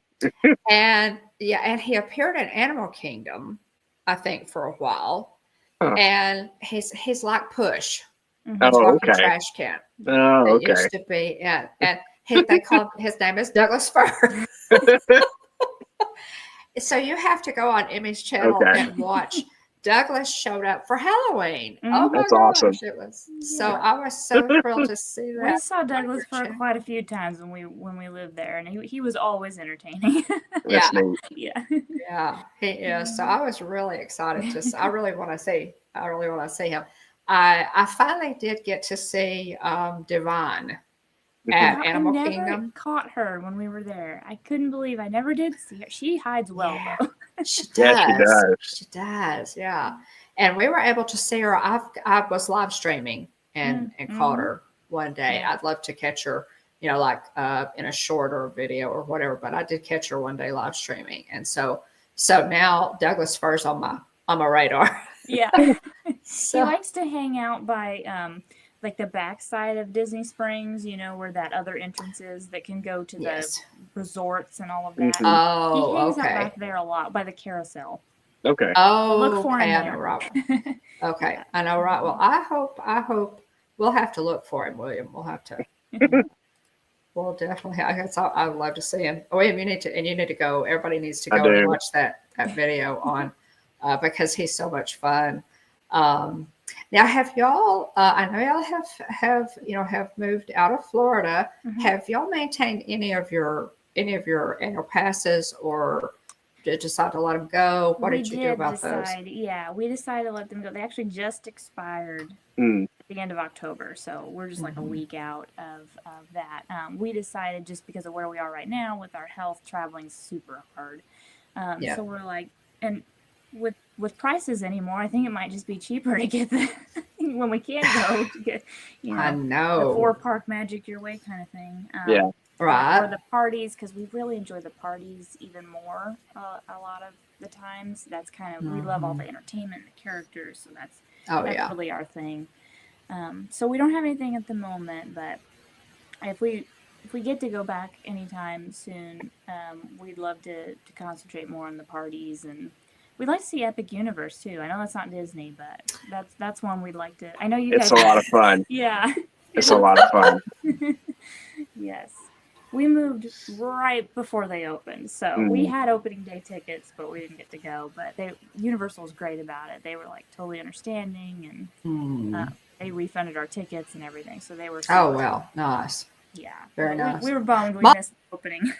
And yeah, and he appeared in Animal Kingdom, I think, for a while. Huh. And he's like Push, the Mhm. Oh, talking okay. trash can. Oh, It okay. used to be, and they call his name is Douglas fir. So you have to go on Emmy's channel Okay. and watch. Douglas showed up for Halloween. Oh Mhm. my That's awesome. gosh, it was so. Yeah. I was so thrilled to see that. We saw on Douglas your fir channel. quite a few times when we lived there, and he was always entertaining. Yeah, That's neat. Yeah. yeah, he is. So I was really excited to. I really want to see. I really want to see him. I finally did get to see Divine at I Animal never Kingdom. caught her when we were there. I couldn't believe I never did see her. She hides well Yeah. though. She Yes, she does. does. She does. Yeah. And we were able to see her. I was live streaming and caught her one day. Yeah. I'd love to catch her, like in a short or a video or whatever. But I did catch her one day live streaming, and so now Douglas first on my radar. Yeah. He So likes to hang out by like the backside of Disney Springs, where that other entrance is that can go to yes. the resorts and all of that. Mhm. He Oh, hangs out okay. back there a lot by the carousel. Okay. Oh, Look for him okay. I know, there. right. Okay, I know, right. Well, I hope we'll have to look for him, William. We'll have to. We'll definitely. I guess I would love to see him. William, you need to go. Everybody needs to I go and do. watch that video on because he's so much fun. Now, have y'all? I know y'all have moved out of Florida. Mhm. Have y'all maintained any of your annual passes, or did you decide to let them go? What did you do about those? Yeah, we decided to let them go. They actually just expired Mm. at the end of October, so we're just like a week out of that. We decided just because of where we are right now with our health, traveling's super hard. Yeah. So we're like, and with prices anymore, I think it might just be cheaper to get the when we can't go to get I the know. 4-park magic your way kind of thing. Yeah. Or Right. the parties, because we really enjoy the parties even more a lot of the times. That's kind of, we love all the entertainment, the characters, so that's Oh yeah. really our thing. So we don't have anything at the moment, but if we get to go back anytime soon, we'd love to concentrate more on the parties, and we'd like to see Epic Universe too. I know that's not Disney, but that's one we'd like to. I know you It's guys. a lot of fun. Yeah. It's a lot of fun. Yes. We moved right before they opened, so we had opening day tickets, but we didn't get to go. But Universal was great about it. They were like totally understanding, and they refunded our tickets and everything. So they were. Super Oh well, nice. Yeah. Very nice. We were bummed we missed the opening.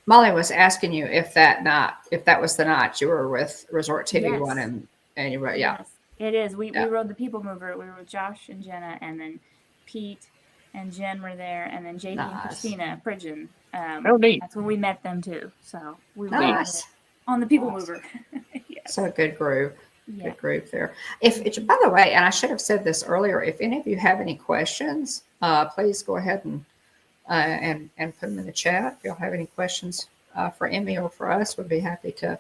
Molly was asking you if that was the night you were with Resort TV One, Yes. and you were, yeah. Yes, it is. We Yeah. rode the People Mover. We were with Josh and Jenna, and then Pete and Jen were there, and then JP and Nice. Christina Pridgeon. Oh, neat. That's when we met them too. So we were Nice. on the People Awesome. Mover. Yes. So a good group. Yeah. Good group there. By the way, and I should have said this earlier, if any of you have any questions, please go ahead and put them in the chat. If y'all have any questions for Emmy or for us, we'd be happy to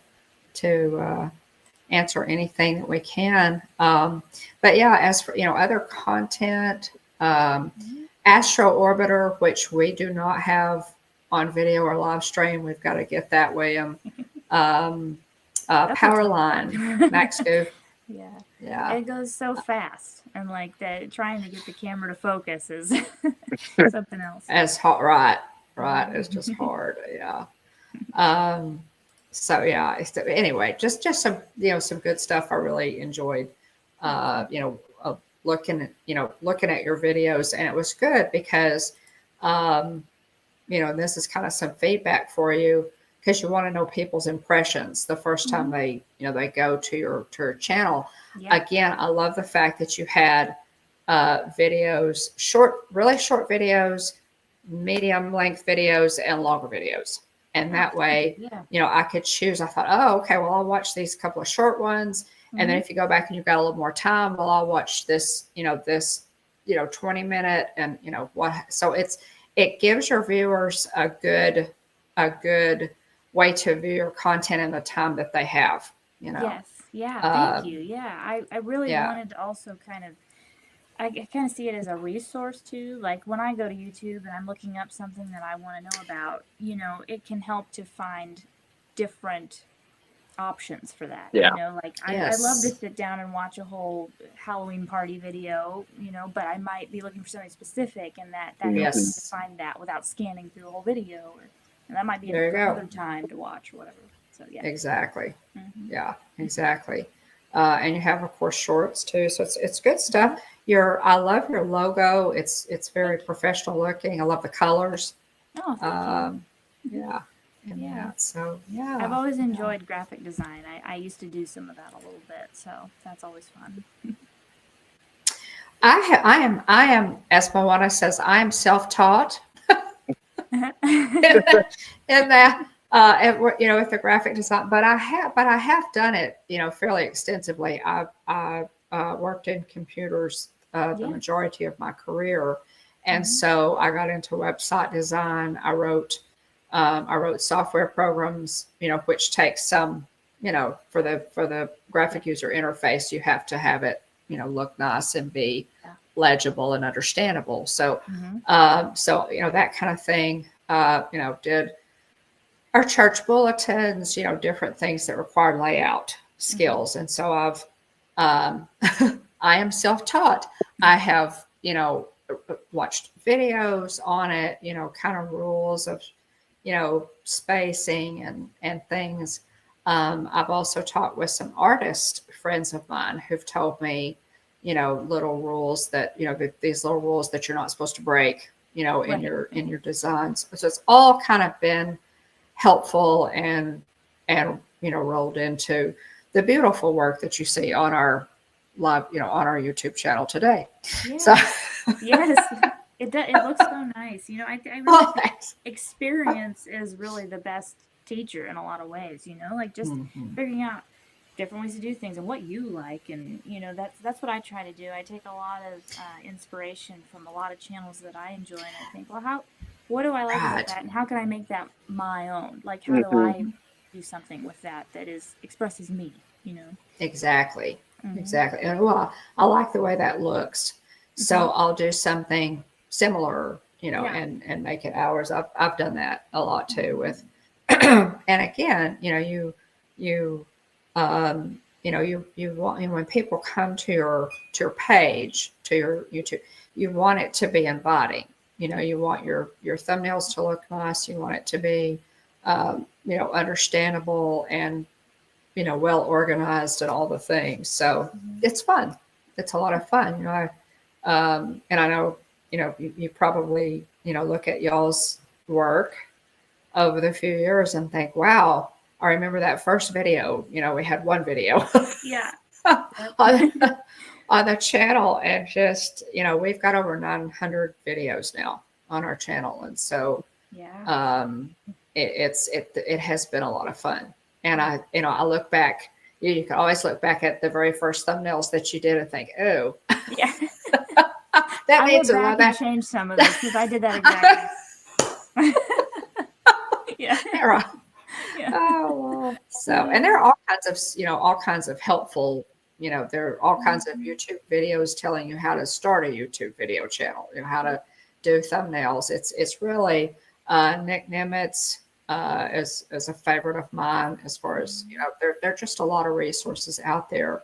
answer anything that we can. But yeah, as for other content, Astro Orbiter, which we do not have on video or live stream, we've got to get that, William. Powerline, Max Goof. Yeah. Yeah. It goes so fast, and like that, trying to get the camera to focus is something else. As hot, right. It's just hard. Yeah. So yeah. Anyway, just some some good stuff. I really enjoyed. Looking at your videos, and it was good because, this is kind of some feedback for you, because you want to know people's impressions the first time they go to your channel. Yeah. Again, I love the fact that you had videos, really short videos, medium length videos, and longer videos. And Yeah, that way, yeah. I could choose. I thought, oh, okay, well, I'll watch these couple of short ones. And then if you go back and you've got a little more time, well, I'll watch this, 20-minute and, what. So it gives your viewers a good way to view your content in the time that they have, Yes. Yeah. Thank Um, you. Yeah. I really yeah. wanted to also I kind of see it as a resource too. Like when I go to YouTube and I'm looking up something that I want to know about, it can help to find different options for that. Yeah. Like I love to Yes. sit down and watch a whole Halloween party video, but I might be looking for something specific, and that helps me to Yes. find that without scanning through a whole video, and that might be There you go. another time to watch or whatever. So yeah. Exactly. Hmm. Yeah, exactly. And you have, of course, shorts too. So it's good stuff. I love your logo. It's very Thank you. professional looking. I love the colors. Oh, thank you. Um, yeah, and Yeah. that. So I've yeah, always yeah. enjoyed graphic design. I used to do some of that a little bit, so that's always fun. I am, as Moana says, I am self-taught in that, with the graphic design. But I have done it, fairly extensively. I worked in computers the Yeah. majority of my career, and Mhm. so I got into website design. I wrote software programs, which takes some, for the graphic user interface, you have to have it, look nice and be Yeah. legible and understandable. So, Mhm. that kind of thing. Did our church bulletins, different things that require layout Mhm. skills, and so um, I am self-taught. I have, watched videos on it, kind of rules of, spacing and things. I've also talked with some artist friends of mine who've told me, little rules that, these little rules that you're not supposed to break, in Right. your designs. So it's all kind of been helpful and rolled into the beautiful work that you see on our live, on our YouTube channel today. So, Yes. Yes. It looks so nice. I really oh, think thanks. experience is really the best teacher in a lot of ways, like just Mhm. figuring out different ways to do things and what you like, and that's what I try to do. I take a lot of inspiration from a lot of channels that I enjoy, and I think, well, what do I like about Right. that, and how can I make that my own? Like, how do Hmm. I do something with that expresses me? Exactly. Hmm. Exactly. And well, I like the way that looks. Hmm. So I'll do something similar, Yeah. and make it ours. I've done that a lot too with, and again, you want, when people come to your page, to your YouTube, you want it to be inviting. You want your thumbnails to look nice. You want it to be, understandable and, well organized and all the things. So Hmm. it's fun. It's a lot of fun. And I know, you probably, look at y'all's work over the few years and think, wow, I remember that first video. We had one video Yeah. Yep. on, on the channel, and just, we've got over 900 videos now on our channel. And so, Yeah. um, it has been a lot of fun. And Yeah. I look back. You can always look back at the very first thumbnails that you did and think, oh, Yeah. that I needs went a back and that. changed some of those because I did that exactly. Yeah. Right. Yeah. Oh, well. So, and there are all kinds of helpful, there are all kinds of Mhm. YouTube videos telling you how to start a YouTube video channel, how to do thumbnails. It's really, Nick Nimitz, is a favorite of mine, as far as, there are just a lot of resources out there,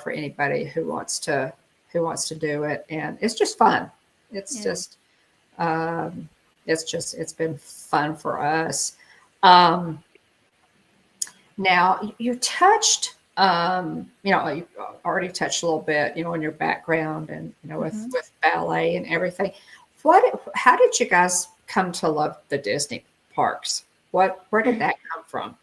for anybody who wants to do it. And it's just fun. It's Yeah. just, um, it's been fun for us. Um, Now, you touched, you already touched a little bit, on your background and, with, Hmm. with ballet and everything. How did you guys come to love the Disney parks? Where did that come from?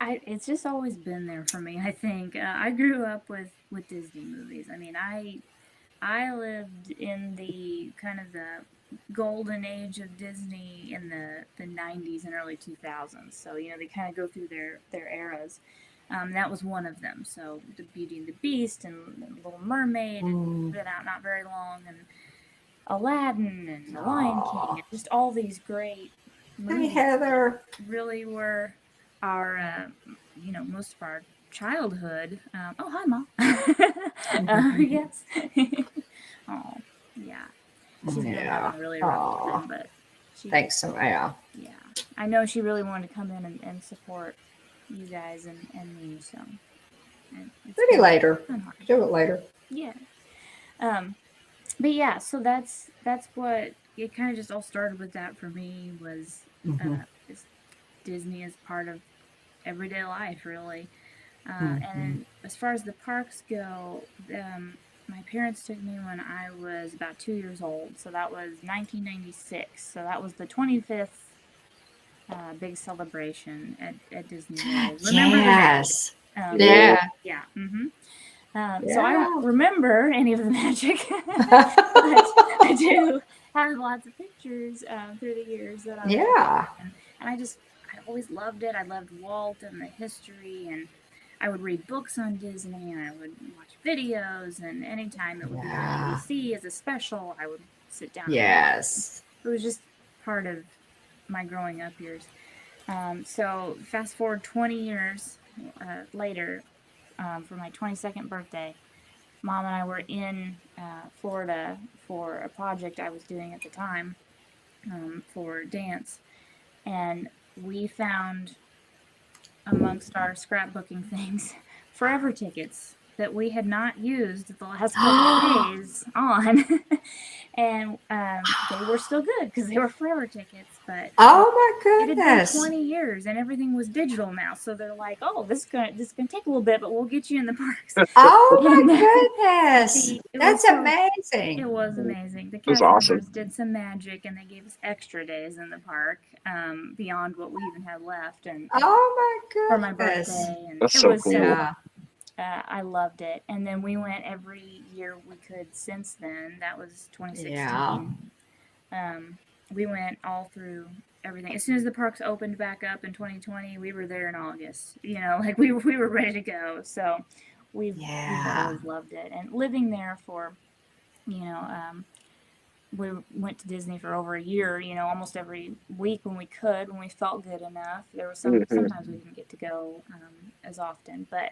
It's just always been there for me. I think I grew up with Disney movies. I mean, I lived in the kind of the golden age of Disney in the 90s and early 2000s. So, they kind of go through their eras. That was one of them. So, the Beauty and the Beast and the Little Mermaid, and been out not very long, and Aladdin and The Lion King, and just all these great movies. Hey, Heather. Really were our, most of our childhood. Oh, hi, Mom. Yes. Oh, yeah. She's been having a really rough time, but thanks so much. Yeah. Yeah. I know she really wanted to come in and support you guys and me, so. Maybe later. Do it later. Yeah. But yeah, so that's what it kind of just all started with. That for me was Disney is part of everyday life, really. And as far as the parks go, my parents took me when I was about 2 years old, so that was 1996. So that was the 25th big celebration at Disney World. Remember yes. Yeah. So I don't remember any of the magic, but I do have lots of pictures through the years that I've and I always loved it. I loved Walt and the history, and I would read books on Disney, and I would watch videos, and anytime it would be on ABC as a special, I would sit down. Yes. It was just part of my growing up years. So fast forward 20 years later, for my 22nd birthday, Mom and I were in Florida for a project I was doing at the time for dance, and we found amongst our scrapbooking things forever tickets that we had not used the last couple of days on, and they were still good because they were forever tickets. But oh my goodness, it had been 20 years and everything was digital now, so they're like, "Oh, this is gonna take a little bit, but we'll get you in the parks." Oh my goodness, that's amazing. It was amazing. The cast members did some magic, and they gave us extra days in the park beyond what we even had left. And oh my goodness, for my birthday, and that's so cool. I loved it. And then we went every year we could since then. That was 2016. Yeah. We went all through everything. As soon as the parks opened back up in 2020, we were there in August. Like we were ready to go. So we've always loved it. And living there for, we went to Disney for over a year, almost every week when we could, when we felt good enough. There was sometimes we didn't get to go as often, but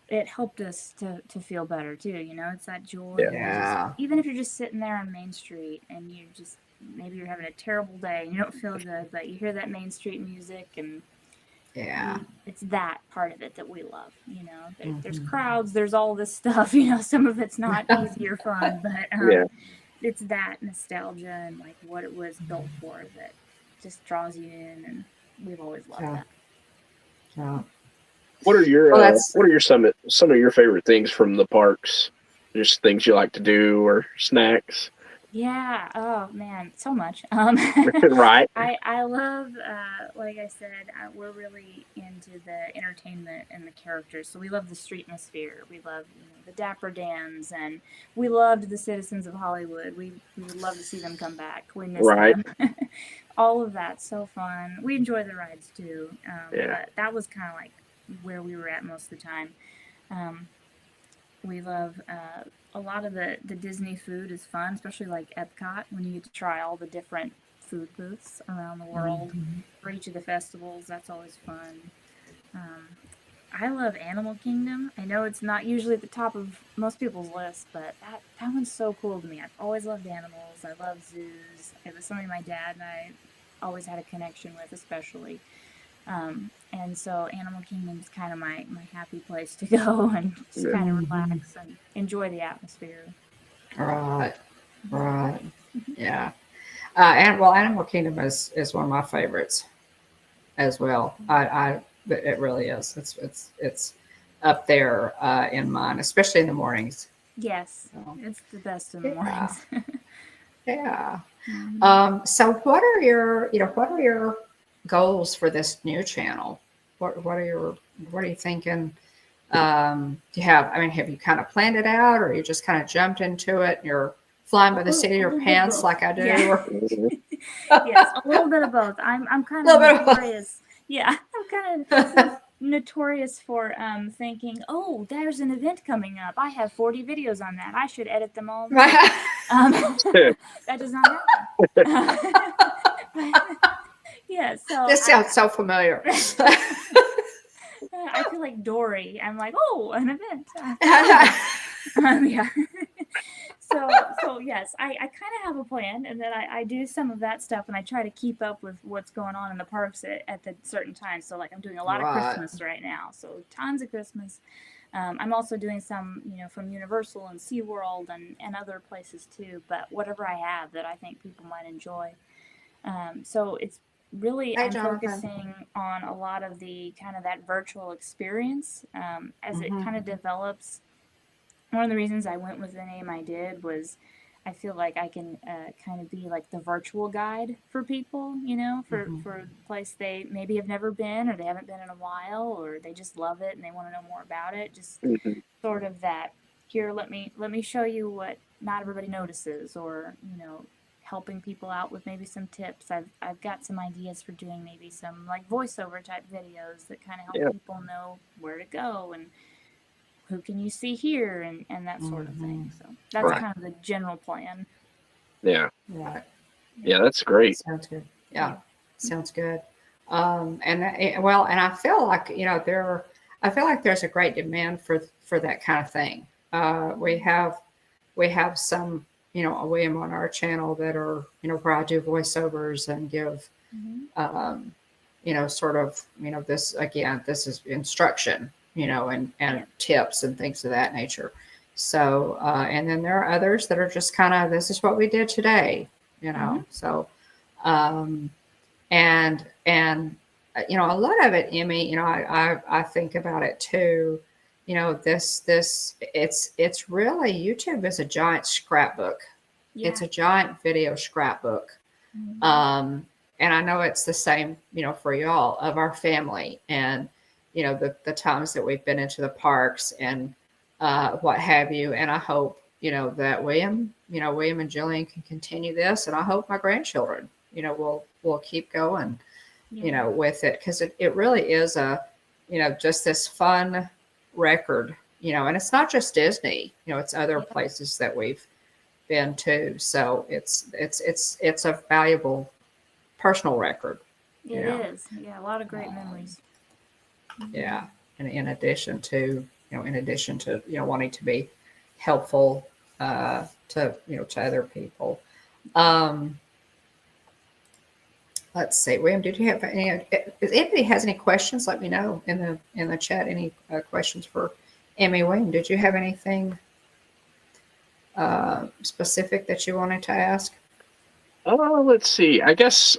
it helped us to feel better too. It's that joy. Yeah. Even if you're just sitting there on Main Street and maybe you're having a terrible day and you don't feel good, but you hear that Main Street music, and it's that part of it that we love. There's crowds, there's all this stuff. Some of it's not easy or fun, but it's that nostalgia and like what it was built for that just draws you in, and we've always loved that. Yeah. What are your some of your favorite things from the parks? Just things you like to do or snacks? Yeah. Oh man, so much. Right. I love, like I said, we're really into the entertainment and the characters. So we love the streetmosphere. We love the Dapper Dans, and we loved the Citizens of Hollywood. We would love to see them come back. We miss them. All of that's so fun. We enjoy the rides too. But that was kind of like where we were at most of the time. We love a lot of the Disney food is fun, especially like Epcot, when you get to try all the different food booths around the world for each of the festivals. That's always fun. I love Animal Kingdom. I know it's not usually at the top of most people's lists, but that one's so cool to me. I've always loved animals. I love zoos. It was something my dad and I always had a connection with, especially. And so Animal Kingdom is kind of my happy place to go and just kind of relax and enjoy the atmosphere. Right. Yeah. Animal Kingdom is one of my favorites as well. It really is. It's up there in mine, especially in the mornings. Yes, it's the best in the mornings. Yeah. So what are your goals for this new channel? What are you thinking? Do you have? Have you kind of planned it out, or you just kind of jumped into it? And you're flying by the seat of A your little bit of pants both. like I do? Yeah. Or Yes, a little bit of both. I'm kind little of bit of both. notorious. Yeah, I'm kind of notorious for thinking, oh, there's an event coming up. I have 40 videos on that. I should edit them all. Now. That does not happen. Yeah, so This sounds so familiar. I feel like Dory. I'm like, oh, an event. Yeah. So yes, I kind of have a plan, and then I do some of that stuff, and I try to keep up with what's going on in the parks at the certain times. So like I'm doing a lot of Christmas right now, so tons of Christmas. I'm also doing some, from Universal and SeaWorld and other places too, but whatever I have that I think people might enjoy. So it's really, I'm focusing on a lot of the kind of that virtual experience as it kind of develops. One of the reasons I went with the name I did was I feel like I can kind of be like the virtual guide for people, for a place they maybe have never been, or they haven't been in a while, or they just love it and they want to know more about it. Just sort of that, here, let me show you what not everybody notices, or, helping people out with maybe some tips. I've got some ideas for doing maybe some like voiceover type videos that kind of help people know where to go and who can you see here, and that sort of thing. So that's kind of the general plan. Yeah. Right. Yeah, that's great. Sounds good. Yeah. Sounds good. And I feel like, I feel like there's a great demand for that kind of thing. We have some, William on our channel that are, where I do voiceovers and give, sort of, this is instruction, and tips and things of that nature. So, and then there are others that are just kind of, this is what we did today, so, and a lot of it, Emmy, I think about it too, it's really, YouTube is a giant scrapbook. It's a giant video scrapbook. And I know it's the same, for y'all, of our family and, the times that we've been into the parks and what have you. And I hope, that William and Jillian can continue this. And I hope my grandchildren, will keep going, with it. Because it really is just this fun record, and it's not just Disney, it's other places that we've been to. So it's a valuable personal record. It is. Yeah, a lot of great memories. Yeah. And in addition to wanting to be helpful to other people. Let's see, William, did you have any, if anybody has any questions, let me know in the chat, any questions for Emmy. William, did you have anything specific that you wanted to ask? Let's see. I guess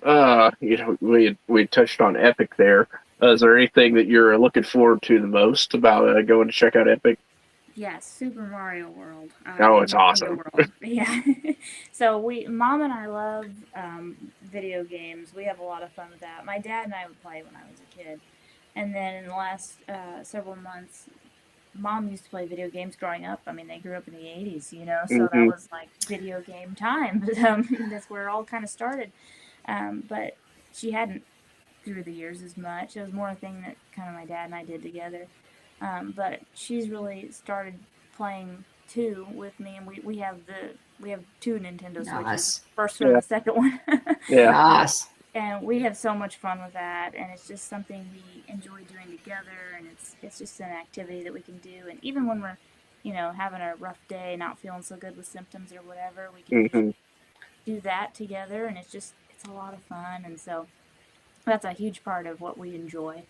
we touched on Epic there. Is there anything that you're looking forward to the most about going to check out Epic? Yeah, Super Mario World. Oh, it's awesome. Yeah. So Mom and I love video games. We have a lot of fun with that. My dad and I would play when I was a kid. And then in the last several months, Mom used to play video games growing up. I mean, they grew up in the 80s, so that was like video game time. That's where it all kind of started. But she hadn't through the years as much. It was more a thing that kind of my dad and I did together. But she's really started playing too with me, and we have two Nintendo Switches, first one and the second one. Nice. And we have so much fun with that, and it's just something we enjoy doing together, and it's just an activity that we can do. And even when we're, having a rough day, not feeling so good with symptoms or whatever, we can do that together, and it's a lot of fun. And so that's a huge part of what we enjoy.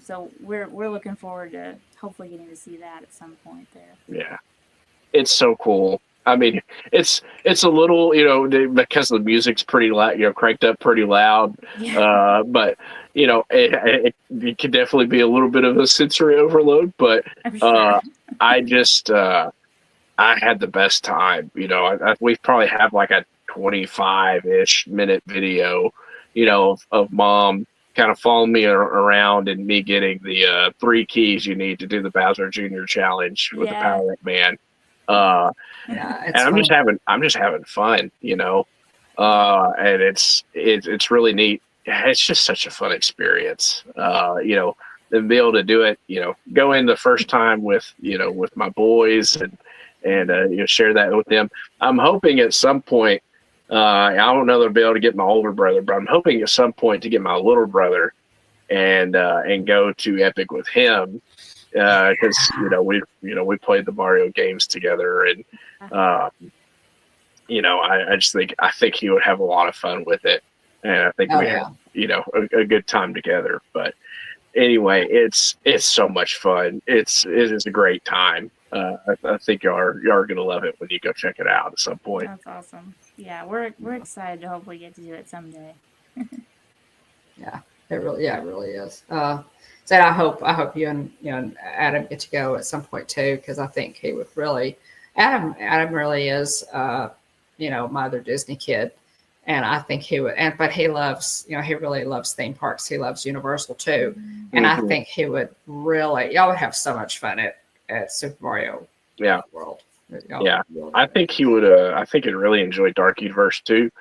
So we're looking forward to hopefully getting to see that at some point there. Yeah, it's so cool. I mean, it's a little, because the music's pretty loud, cranked up pretty loud. Yeah. But it can definitely be a little bit of a sensory overload. But Sure. I had the best time. We probably have like a 25-ish minute video, of Mom kind of following me around and me getting the 3 keys you need to do the Bowser Jr. challenge with the Power Up Man. Yeah, And it's fun. I'm just having fun, and it's really neat. Yeah, it's just such a fun experience, and be able to do it, go in the first time with my boys and share that with them. I'm hoping at some point, I don't know that I'll be able to get my older brother, but I'm hoping at some point to get my little brother and go to Epic with him, because we played the Mario games together, and I think he would have a lot of fun with it, and I think Oh we yeah. had a good time together. But anyway, it's so much fun. It is a great time. I think you are gonna love it when you go check it out at some point. That's awesome. Yeah, we're excited to hopefully get to do it someday. Yeah, it really is. So I hope you and Adam get to go at some point too, because I think he would really. Adam really is, my other Disney kid, and I think he would. But he loves, he really loves theme parks. He loves Universal too, and I think he would really. Y'all would have so much fun at Super Mario World. Yeah, I think he would. I think he'd really enjoy Dark Universe too.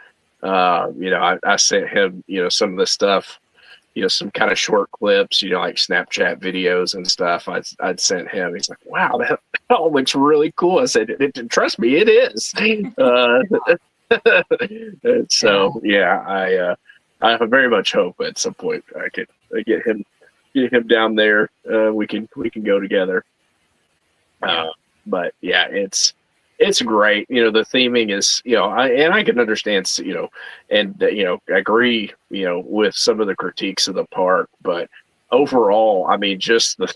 I sent him, some of the stuff, some kind of short clips, like Snapchat videos and stuff. I'd sent him. He's like, "Wow, that all looks really cool." I said, "Trust me, it is." So I very much hope at some point I could get him down there. We can go together. But yeah, it's great. The theming is, I can understand, and agree, with some of the critiques of the park, but overall, I mean, just the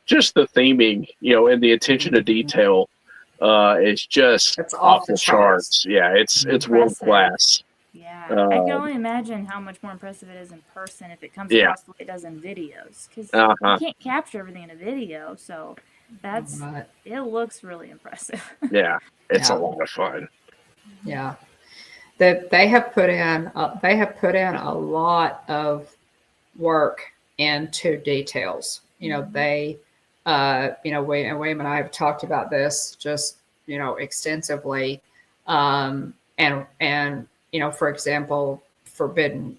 theming, and the attention to detail, is just It's off the charts. Yeah, it's world class. Yeah, I can only imagine how much more impressive it is in person if it comes across the way it does in videos, because you can't capture everything in a video, so it looks really impressive. Yeah, it's a lot of fun. Yeah, they have put in a lot of work into details. They William and I have talked about this just extensively, and for example, Forbidden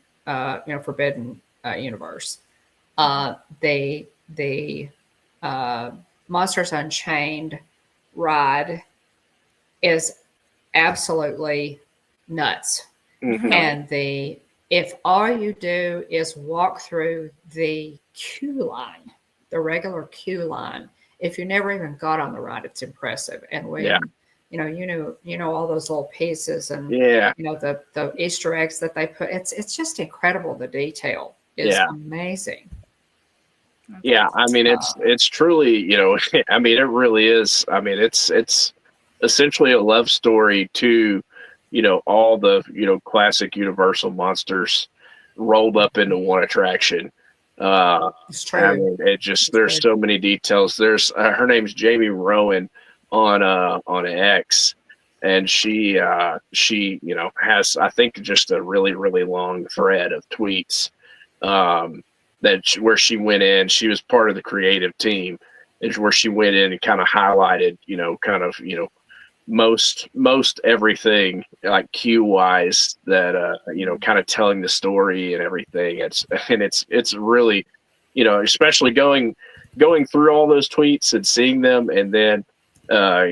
Universe, the Monsters Unchained ride is absolutely nuts. And if all you do is walk through the queue line, the regular queue line, if you never even got on the ride, it's impressive. And you know all those little pieces, and the Easter eggs that they put. It's just incredible. The detail is amazing. Yeah, I mean, it's truly, I mean, it really is. I mean, it's essentially a love story to, all the, classic Universal monsters rolled up into one attraction. It's true. I mean, there's so many details. There's her name's Jamie Rowan on X, and she has, I think, just a really, really long thread of tweets, where she went in. She was part of the creative team, is where she went in and kind of highlighted, most everything, like cue wise, that kind of telling the story and everything. It's really, especially going through all those tweets and seeing them, and then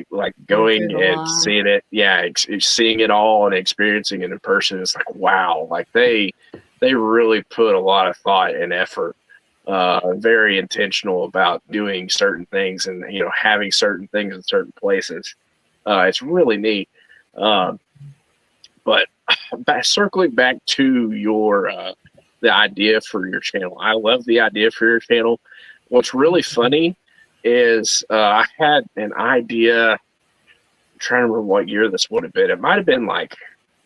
like going and seeing it, seeing it all and experiencing it in person. It's like, wow, like they really put a lot of thought and effort, very intentional about doing certain things, and having certain things in certain places. It's really neat. But circling back to your the idea for your channel, I love the idea for your channel. What's really funny is I had an idea. I'm trying to remember what year this would have been. It might have been like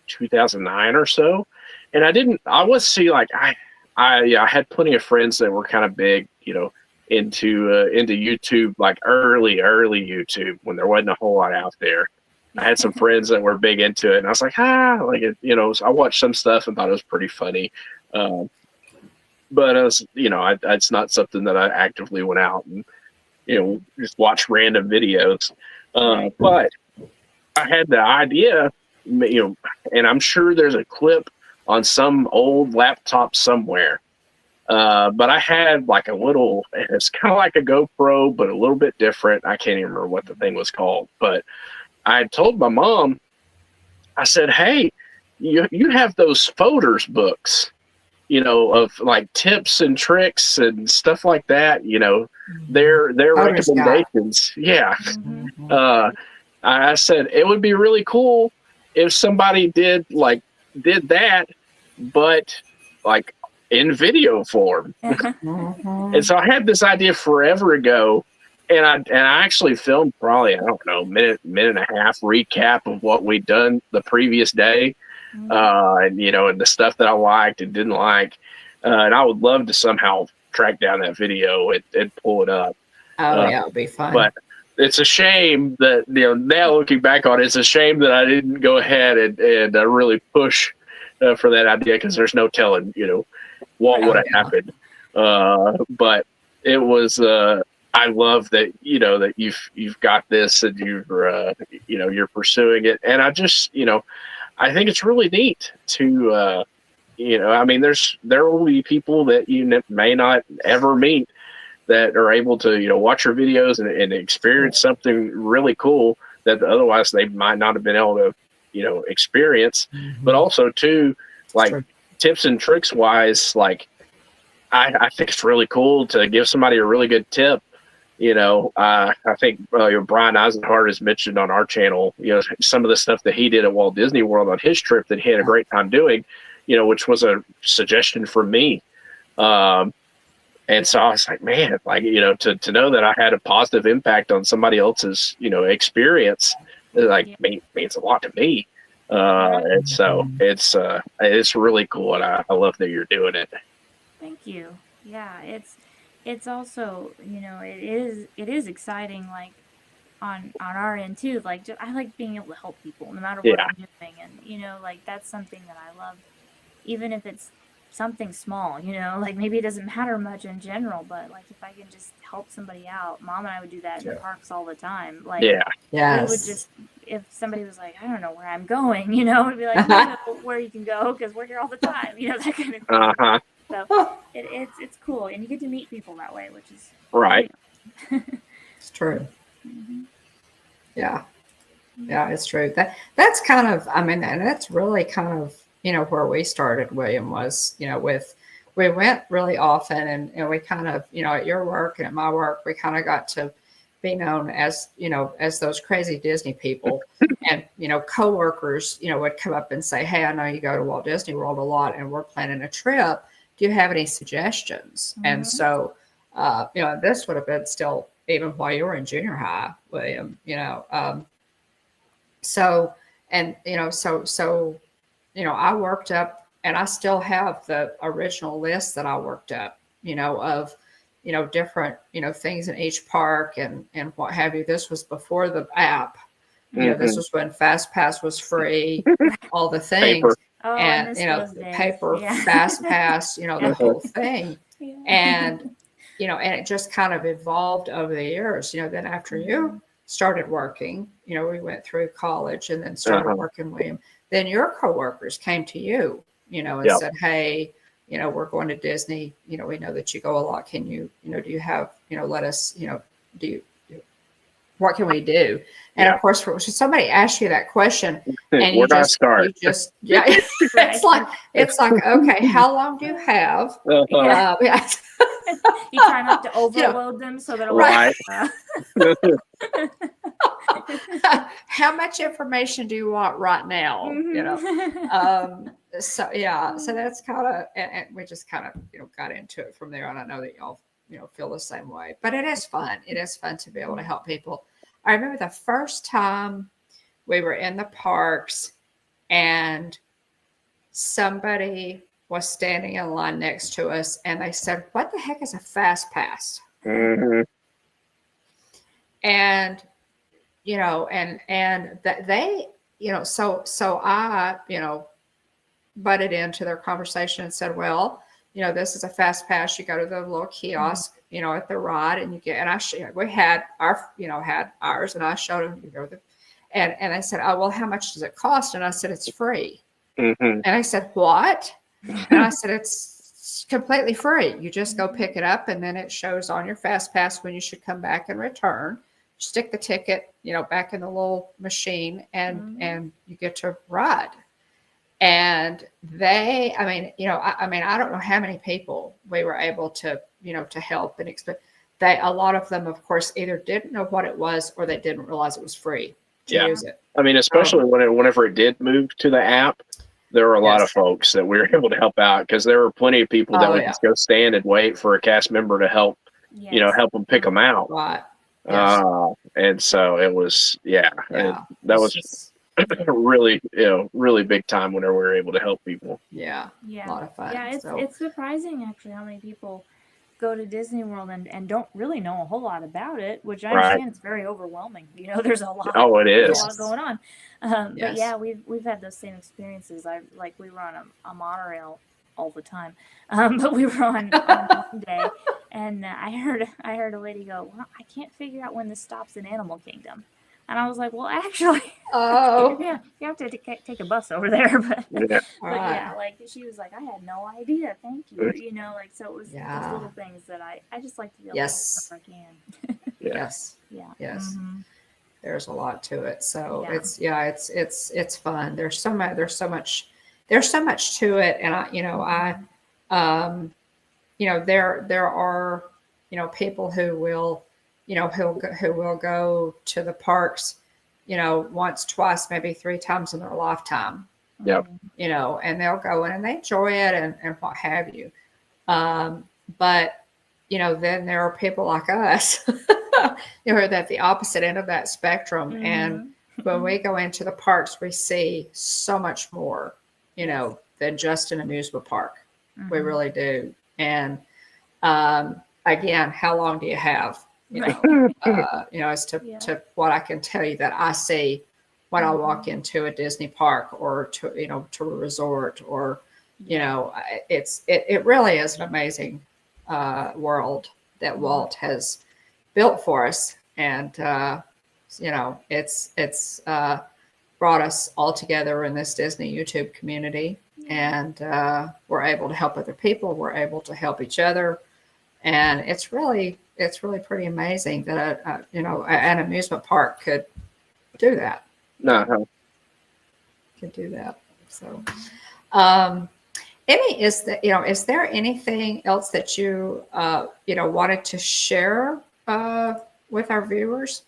2009 or so. And I had plenty of friends that were kind of big, into YouTube, like early YouTube, when there wasn't a whole lot out there. I had some friends that were big into it, and I was like, so I watched some stuff and thought it was pretty funny. But it's not something that I actively went out and, just watch random videos. But I had the idea, and I'm sure there's a clip on some old laptop somewhere. But I had like a little, it's kind of like a GoPro, but a little bit different. I can't even remember what the thing was called, but I had told my mom, I said, hey, you have those folders books, of like tips and tricks and stuff like that, their Others got. recommendations. Yeah. Mhm. I said it would be really cool if somebody did that, but like in video form. Mhm. And so I had this idea forever ago, and I actually filmed probably, I don't know, minute and a half recap of what we'd done the previous day, and and the stuff that I liked and didn't like, and I would love to somehow track down that video and pull it up. Oh yeah, it'll be fun. But it's a shame that now looking back on it, it's a shame that I didn't go ahead and really push for that idea, because there's no telling what would have happened. But it was. I love that that you've got this and you're pursuing it, and I just I think it's really neat to I mean there will be people that you may not ever meet that are able to watch your videos and experience something really cool that otherwise they might not have been able to experience. But also too, like tips and tricks wise, like I think it's really cool to give somebody a really good tip. I think Brian Eisenhart has mentioned on our channel some of the stuff that he did at Walt Disney World on his trip that he had a great time doing, which was a suggestion from me. And so I was like, man, to know that I had a positive impact on somebody else's, experience, means a lot to me. And so it's really cool, and I love that you're doing it. Thank you. Yeah, it's also it is exciting, like on our end too. Like I like being able to help people no matter what I'm doing, and like that's something that I love, even if it's something small, like maybe it doesn't matter much in general, but like if I can just help somebody out. Mom and I would do that in the parks all the time. Like we would just, if somebody was like, I don't know where I'm going, we'd be like, know where you can go because we're here all the time, that kind of thing. So it's cool, and you get to meet people that way, which is right. It's true. Yeah, it's true. That's kind of, I mean, and that's really kind of where we started, William, was we went really often, and we kind of at your work and at my work, we kind of got to be known as as those crazy Disney people. And coworkers would come up and say, hey, I know you go to Walt Disney World a lot and we're planning a trip, do you have any suggestions? And so this would have been still even while you were in junior high, William, so I worked up, and I still have the original list that I worked up, of different things in each park and what have you. This was before the app. This was when Fast Pass was free, all the things. Paper. And paper, Fast Pass, the whole thing. And and it just kind of evolved over the years. Then after you started working, we went through college and then started working, William. Then your coworkers came to you, and said, hey, we're going to Disney. We know that you go a lot. Can you, do you have, let us, what can we do? And of course, somebody asks you that question, and you just, it's like, okay, how long do you have? You try not to overload them so that how much information do you want right now? So that's kind of, and we just kind of got into it from there. And I know that y'all feel the same way, but it is fun. It is fun to be able to help people. I remember the first time we were in the parks and somebody was standing in line next to us, and they said, what the heck is a Fast Pass? And and that they so I butted into their conversation and said, well, this is a Fast Pass. You go to the little kiosk at the ride, and you get, and we had our had ours, and I showed them And I said, oh, well, how much does it cost? And I said, it's free. Mm-hmm. And I said, what? And I said, it's completely free. You just go pick it up, and then it shows on your fast pass when you should come back and return. Stick the ticket, back in the little machine, and you get to ride. And I don't know how many people we were able to, to help and expect. A lot of them, of course, either didn't know what it was or they didn't realize it was free to use it. I mean, especially whenever it did move to the app, there were a lot of folks that we were able to help out, because there were plenty of people that would just go stand and wait for a cast member to help, help them pick them out. Right. Yes. And so it was, that was really, really big time whenever we were able to help people. Yeah. A lot of fun. Yeah, it's surprising actually how many people go to Disney World and don't really know a whole lot about it, which I understand it's very overwhelming. There's a lot. Oh, it is. There's a lot going on. But yeah, we've had those same experiences. We were on a monorail all the time, but we were on one day, and I heard a lady go, "Well, I can't figure out when this stops in Animal Kingdom." And I was like, well, actually, you have to take a bus over there. But, she was like, I had no idea. Thank you. So it was those little things that I just like to be able to help if I can. Yes. Yeah. Yes. Mm-hmm. There's a lot to it. So it's fun. There's so much to it. And there are, people who will, who will go to the parks, once, twice, maybe 3 times in their lifetime. Yep. And they'll go in and they enjoy it and what have you. But, then there are people like us, who are at the opposite end of that spectrum. Mm-hmm. And when we go into the parks, we see so much more, than just an amusement park. Mm-hmm. We really do. And, again, how long do you have? As to what I can tell you that I see when I walk into a Disney park or to a resort, or, it really is an amazing world that Walt has built for us. And, it's brought us all together in this Disney YouTube community, and we're able to help other people. We're able to help each other. And it's really pretty amazing that an amusement park could do that. No. Could do that. So, Emmy, is there anything else that you wanted to share with our viewers?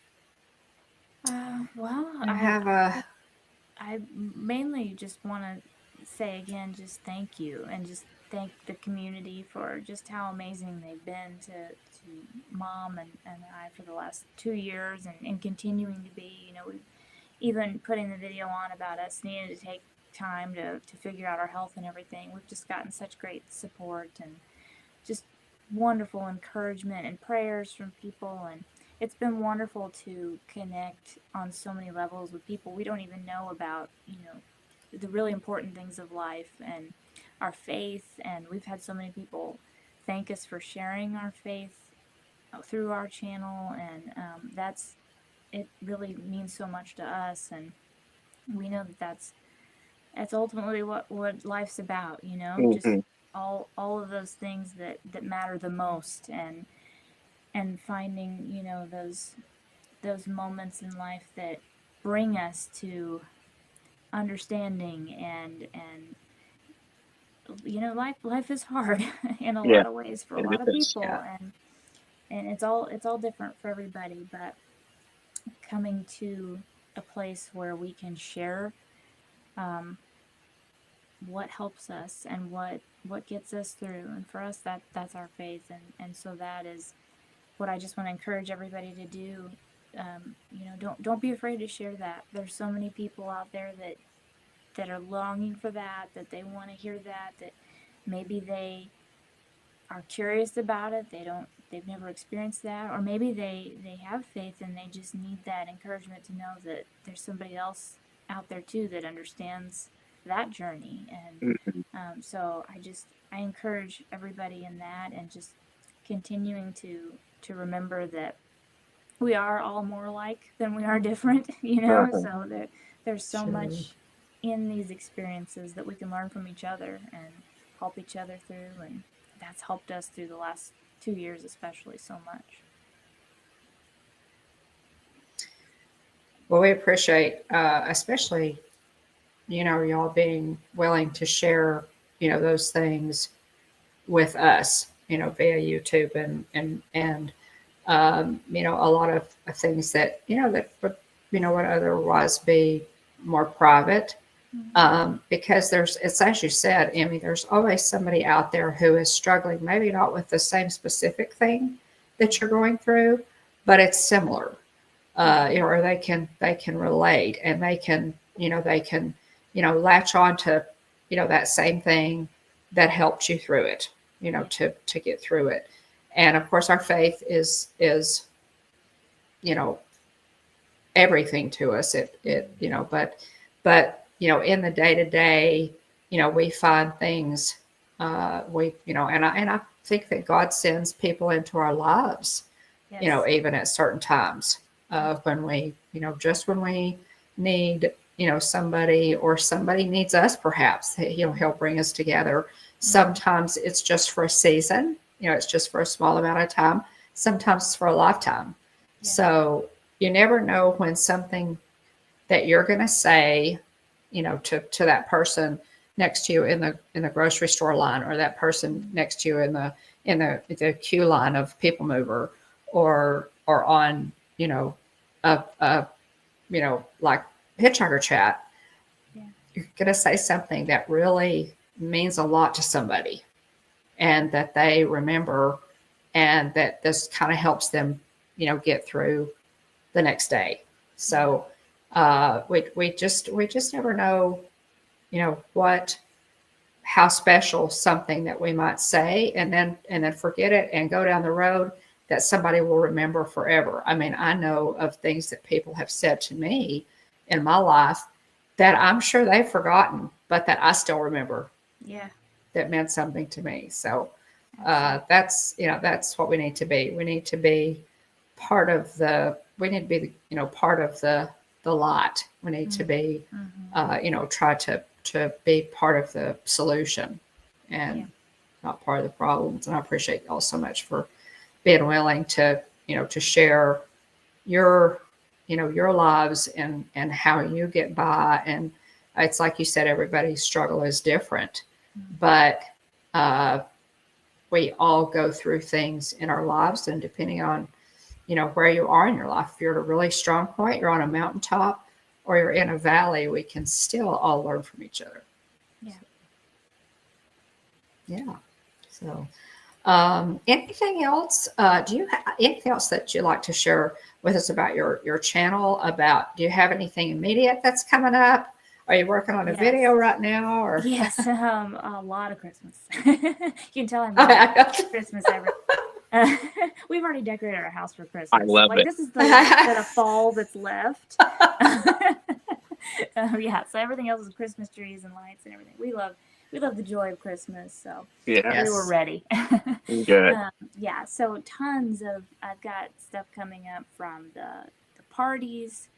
I mainly just want to say again, just thank you, and just thank the community for just how amazing they've been to Mom and I for the last 2 years, and continuing to be. We've even putting the video on about us needing to take time to figure out our health and everything. We've just gotten such great support and just wonderful encouragement and prayers from people, and it's been wonderful to connect on so many levels with people we don't even know about, the really important things of life and our faith. And we've had so many people thank us for sharing our faith through our channel, and it really means so much to us. And we know that's ultimately what life's about, Mm-hmm. just all of those things that matter the most, and finding those moments in life that bring us to understanding, and life is hard in a lot of ways for a lot of people, and it's all different for everybody, but coming to a place where we can share what helps us and what gets us through, and for us that's our faith, and so that is what I just want to encourage everybody to do. Don't be afraid to share that. There's so many people out there that are longing for that they want to hear that maybe they are curious about it. They've never experienced that, or maybe they have faith and they just need that encouragement to know that there's somebody else out there too that understands that journey. And so I encourage everybody in that, and just continuing to remember that we are all more alike than we are different, you know. So there's so Sure. much in these experiences that we can learn from each other and help each other through, and that's helped us through the last 2 years especially so much. Well, we appreciate, especially, y'all being willing to share, those things with us, via YouTube and a lot of things that, that would otherwise be more private. Because it's as you said, Emmy, there's always somebody out there who is struggling, maybe not with the same specific thing that you're going through, but it's similar. Or they can relate, and they can latch on to that same thing that helped you through it, to get through it. And of course, our faith is everything to us. But in the day to day, we find things. And I think that God sends people into our lives, Yes. even at certain times. When we, just when we need, somebody, or somebody needs us, perhaps, he'll bring us together. Sometimes it's just for a season, it's just for a small amount of time. Sometimes it's for a lifetime. Yeah. So you never know when something that you're going to say, to that person next to you in the grocery store line, or that person next to you in the queue line of People Mover, or on, like Hitchhiker chat, you're going to say something that really means a lot to somebody, and that they remember, and that this kind of helps them, get through the next day. So we just never know, how special something that we might say, and then forget it and go down the road that somebody will remember forever. I mean, I know of things that people have said to me in my life that I'm sure they've forgotten, but that I still remember. Yeah. That meant something to me. So that's what we need to be. We need to be part of the part of the lot. We need to be, try to be part of the solution, and not part of the problems. And I appreciate y'all so much for being willing to, to share your lives and how you get by. And it's like you said, everybody's struggle is different, but we all go through things in our lives, and depending on, where you are in your life, if you're at a really strong point, you're on a mountaintop, or you're in a valley, we can still all learn from each other. Yeah. So, anything else? Do you have anything else that you'd like to share with us about your channel? Do you have anything immediate that's coming up? Are you working on a video right now? Or yes, a lot of Christmas. You can tell I'm Christmas every. We've already decorated our house for Christmas. I love it. This is the last bit of fall that's left. So everything else is Christmas trees and lights and everything. We love the joy of Christmas, so we were ready. Good. So I've got stuff coming up from the parties,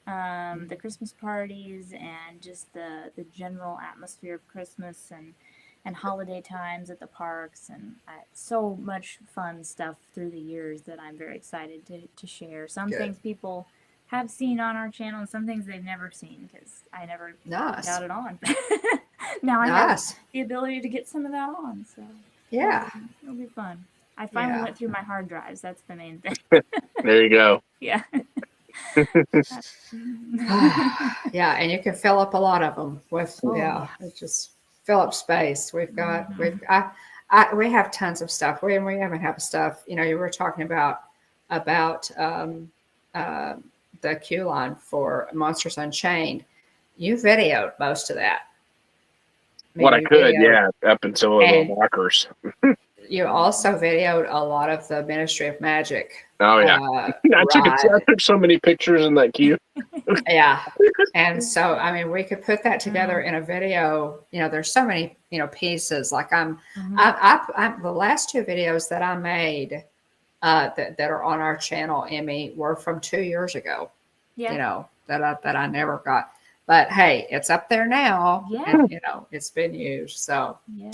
the Christmas parties, and just the general atmosphere of Christmas and holiday times at the parks, and so much fun stuff through the years that I'm very excited to share. Some things people have seen on our channel, and some things they've never seen, because I never got it on. Now I have the ability to get some of that on, so it'll be fun. I finally went through my hard drives. That's the main thing. There you go. Yeah. And you can fill up a lot of them with it's just fill up space. We have tons of stuff. We haven't have stuff. You were talking about the queue line for Monsters Unchained. You videoed most of that. What I could, up until the walkers. You also videoed a lot of the Ministry of Magic. Oh yeah, I took so many pictures in that queue. And so we could put that together in a video. There's so many pieces. Like I'm the last two videos that I made that are on our channel, Emmy, were from 2 years ago. Yeah. That I never got. But hey, it's up there now, Yeah. and it's been used. So yeah.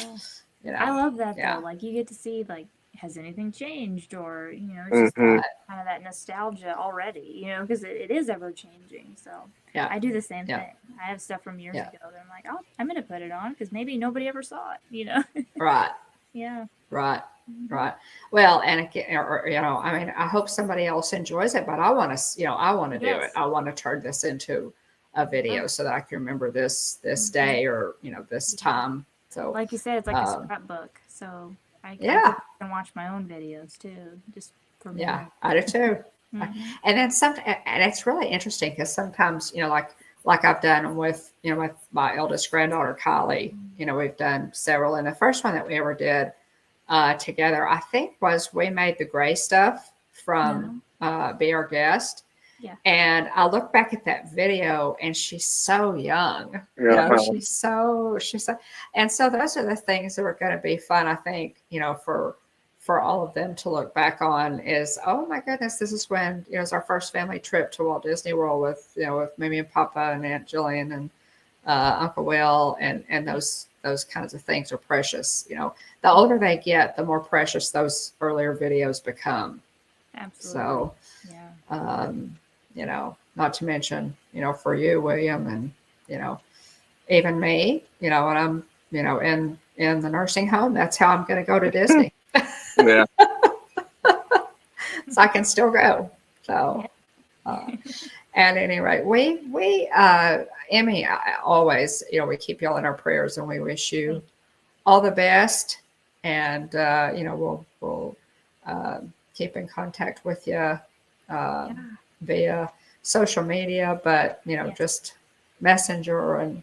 I love that yeah. though. Like you get to see like has anything changed or it's just Mhm. kind of that nostalgia already, because it is ever changing. So Yeah. I do the same Yeah. thing. I have stuff from years Yeah. ago that I'm like, oh, I'm gonna put it on because maybe nobody ever saw it. Right. Yeah. Right. Mhm. Right. Well, and again, I mean, I hope somebody else enjoys it, but I want to, I want to do it. Yes. I want to turn this into a video so that I can remember this Mhm. day or this Yeah. time. So, Like you said, it's like a scrapbook. So I yeah, can watch my own videos too, just for yeah, memory. I do too. Mhm. And then and it's really interesting because sometimes, like I've done with, with my eldest granddaughter, Kylie, we've done several. And the first one that we ever did together, I think, was we made the gray stuff from Be Our Guest. Yeah. And I look back at that video and she's so young. She's so, and so those are the things that are going to be fun, I think, for all of them to look back on is, oh my goodness, this is when, it's our first family trip to Walt Disney World with, with Mimi and Papa and Aunt Jillian and Uncle Will, and those kinds of things are precious. The older they get, the more precious those earlier videos become. Absolutely. So, yeah. Not to mention, for you, William, and even me, when I'm, in the nursing home, that's how I'm going to go to Disney. Yeah. So I can still go. So, at any rate, we Emmy, always, we keep y'all in our prayers, and we wish you all the best. And we'll keep in contact with you via social media, but just Messenger and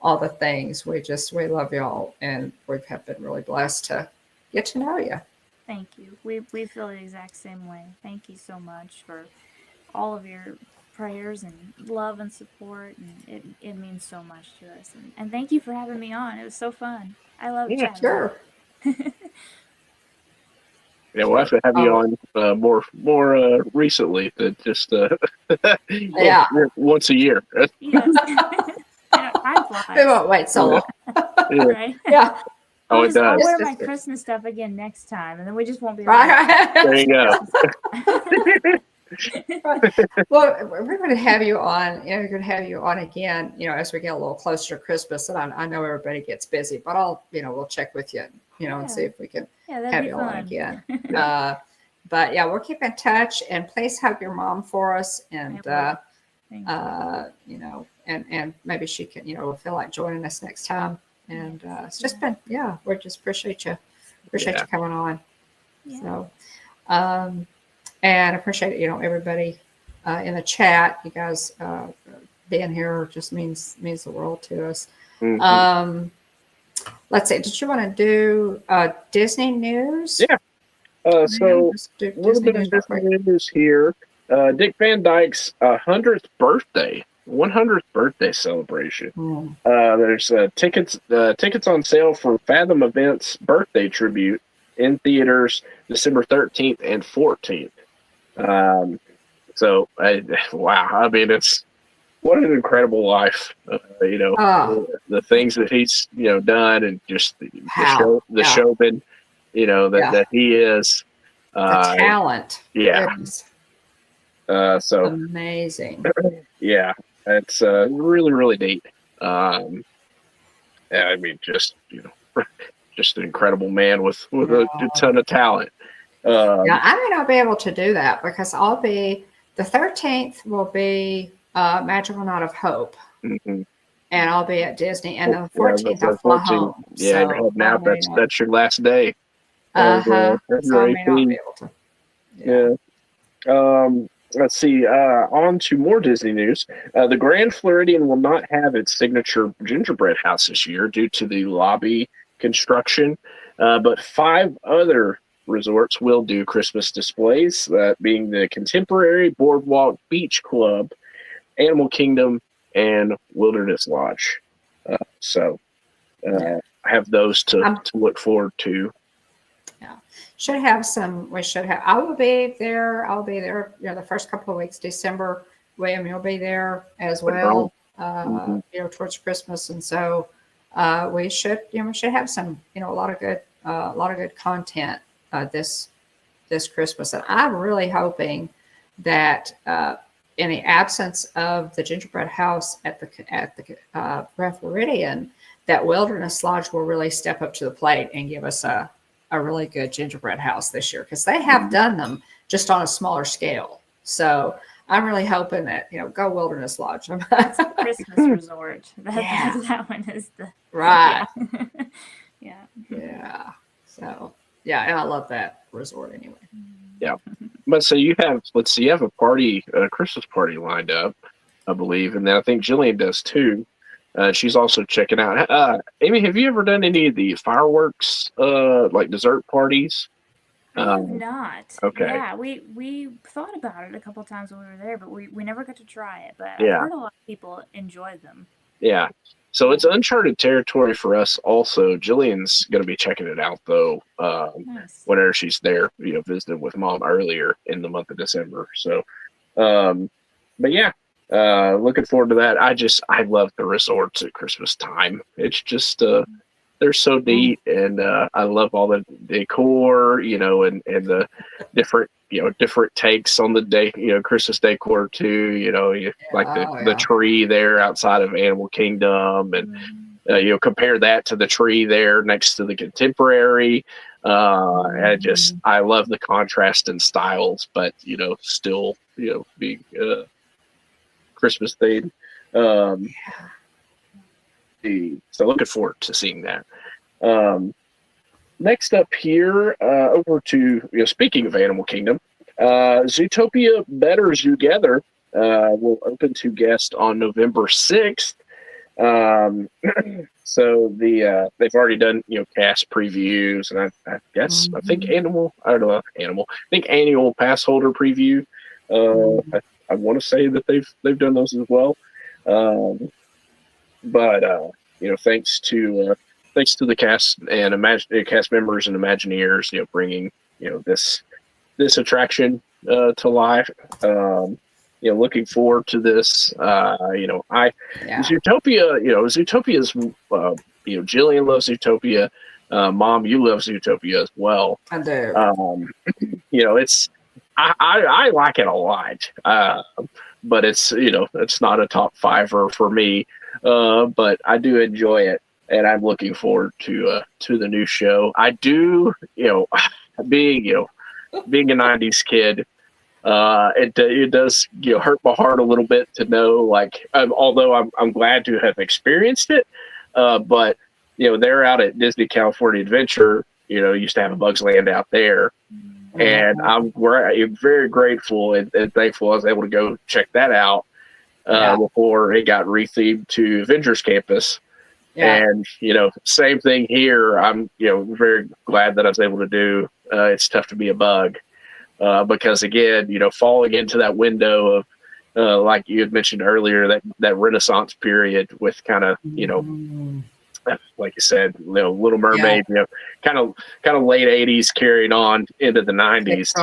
all the things. We love y'all, and we have been really blessed to get to know you. Thank you. We feel the exact same way. Thank you so much for all of your prayers and love and support, and it means so much to us. And thank you for having me on. It was so fun. I love chatting. Sure. Yeah, we'll have to have you on more recently than just once a year. Yes. Time flies. We won't wait so long. Right? Yeah. It does. I'll wear my Christmas stuff again next time, and then we just won't be right. There you go. Well, we're going to have you on. We're going to have you on again. as we get a little closer to Christmas, and I know everybody gets busy, but we'll check with you. And see if we can have you on again. But yeah, we'll keep in touch, and please hug your mom for us, and and maybe she can feel like joining us next time. And it's just been we just appreciate you you coming on. So and appreciate everybody in the chat. You guys being here just means the world to us. Mm-hmm. Let's see. Did you want to do Disney news? Yeah. So a little bit of Disney news here. Dick Van Dyke's 100th birthday celebration. There's tickets on sale for Fathom Events birthday tribute in theaters December 13th and 14th. So wow, I mean, it's what an incredible life. The things that he's done, and just the showman, that he is. The talent. Yeah. So amazing. Yeah, it's really, really neat. I mean, just just an incredible man with a ton of talent. I may not be able to do that because I'll be the 13th will be Magical Night of Hope, and I'll be at Disney, and the 14th I'll fly home. Yeah, so now that's your last day. So I may not be able to. Yeah. Let's see. On to more Disney news. The Grand Floridian will not have its signature gingerbread house this year due to the lobby construction, but 5 other resorts will do Christmas displays, that being the Contemporary, Boardwalk, Beach Club, Animal Kingdom, and Wilderness Lodge. So I have those to look forward to. Yeah. Should have some. We should have. I will be there. I'll be there. The first couple of weeks, December. William, you'll be there as well. Mhm. Towards Christmas, and so we should. We should have some. A lot of good content this Christmas, and I'm really hoping that in the absence of the gingerbread house at the Floridian, that Wilderness Lodge will really step up to the plate and give us a really good gingerbread house this year, because they have done them just on a smaller scale. So I'm really hoping that go Wilderness Lodge. That's a Christmas resort. Yeah. That one is the Right. Yeah. Yeah. So and I love that resort anyway. Yeah. But so you have, you have a Christmas party lined up, I believe, and then I think Jillian does too. She's also checking out. Amy, have you ever done any of the fireworks, like dessert parties? I have not. Okay. Yeah, we thought about it a couple times when we were there, but we never got to try it. But Yeah. I've heard a lot of people enjoy them. Yeah. So it's uncharted territory for us also. Jillian's going to be checking it out, though, Nice. whenever she's there, visiting with Mom earlier in the month of December. So, but yeah, looking forward to that. I love the resorts at Christmas time. It's just, they're so neat, and I love all the decor, and the different, different takes on the day, Christmas decor too. Like the tree there outside of Animal Kingdom, and compare that to the tree there next to the Contemporary. I love the contrast in styles, but still being Christmas themed. So looking forward to seeing that. Next up here, over to, speaking of Animal Kingdom, Zootopia Better Together will open to guests on November 6th. So they've already done, cast previews, and I guess, I think annual pass holder preview. I want to say that they've done those as well. But thanks to the cast and cast members and Imagineers, bringing this attraction to life. Looking forward to this. Zootopia. Zootopia's. Jillian loves Zootopia. Mom, you love Zootopia as well. I do. It's. I like it a lot. But it's not a top fiver for me. But I do enjoy it, and I'm looking forward to the new show. I do, being a '90s kid, it does hurt my heart a little bit to know, although I'm glad to have experienced it, but they're out at Disney California Adventure. Used to have a Bugs Land out there. And I'm very grateful and thankful I was able to go check that out before it got rethemed to Avengers Campus. Yeah. And, same thing here. I'm, very glad that I was able to do. It's tough to be a bug because, again, falling into that window of, like you had mentioned earlier, that Renaissance period with kind of, like you said, Little Mermaid, kind of late '80s carrying on into the '90s.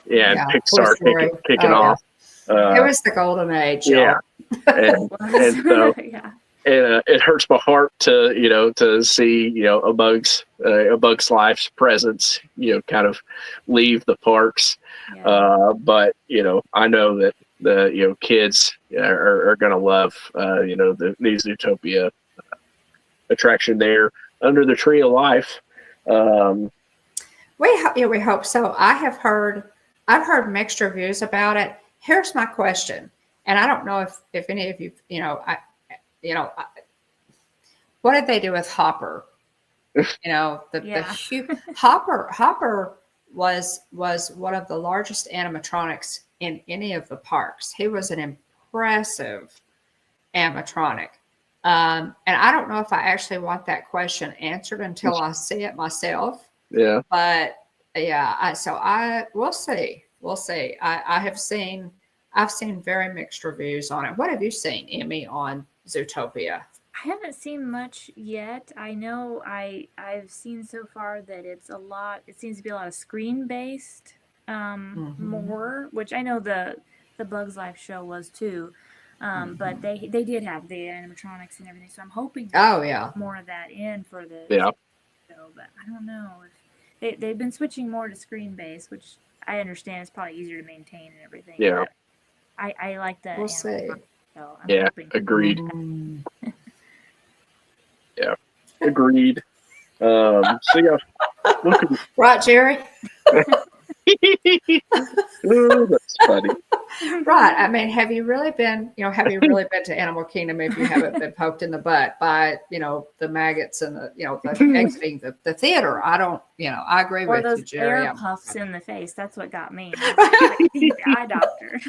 Pixar kicking off. It was the golden age. Yeah, and so it hurts my heart to see A Bug's Life's presence kind of leave the parks. But I know that the kids are going to love the Zootopia attraction there under the Tree of Life. We hope so. I've heard mixed reviews about it. Here's my question, and I don't know if any of you what did they do with Hopper? Hopper was one of the largest animatronics in any of the parks. He was an impressive animatronic. And I don't know if I actually want that question answered until I see it myself. Yeah. But we'll see. We'll see. I've seen very mixed reviews on it. What have you seen, Emmy, on Zootopia? I haven't seen much yet. I know I've seen so far that it's a lot. It seems to be a lot of screen based, more, which I know the Bugs Life show was too. But they did have the animatronics and everything, so I'm hoping Oh yeah. more of that in for the Yeah. show. But I don't know if they've been switching more to screen based, which I understand is probably easier to maintain and everything. Yeah. But I like the We'll see. so I'm Yeah. hoping. Agreed. Mm. Yeah. Agreed. So yeah, look at Right, Jerry? Ooh, that's funny. Right. I mean, have you really been to Animal Kingdom if you haven't been poked in the butt by, the maggots and the exiting the theater? I don't, I agree Or with those you, Jerry. air puffs in the face. That's what got me. I need the eye doctor.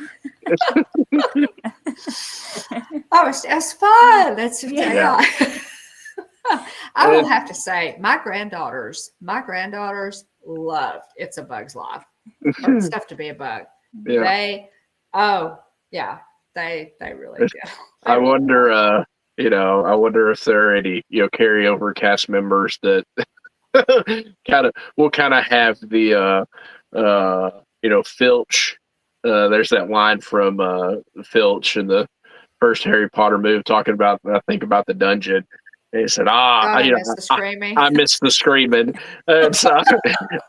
Oh, it's fun. That's Yeah. I will have to say, my granddaughters loved It's a Bug's Life. Or Stuff to Be a Bug. Yeah. They really did. I wonder, I wonder if there are any, carryover cast members that will kind of have the, Filch. There's that line from Filch in the first Harry Potter movie talking about, I think, about the dungeon. And he said, I miss the screaming. I miss the screaming. And so,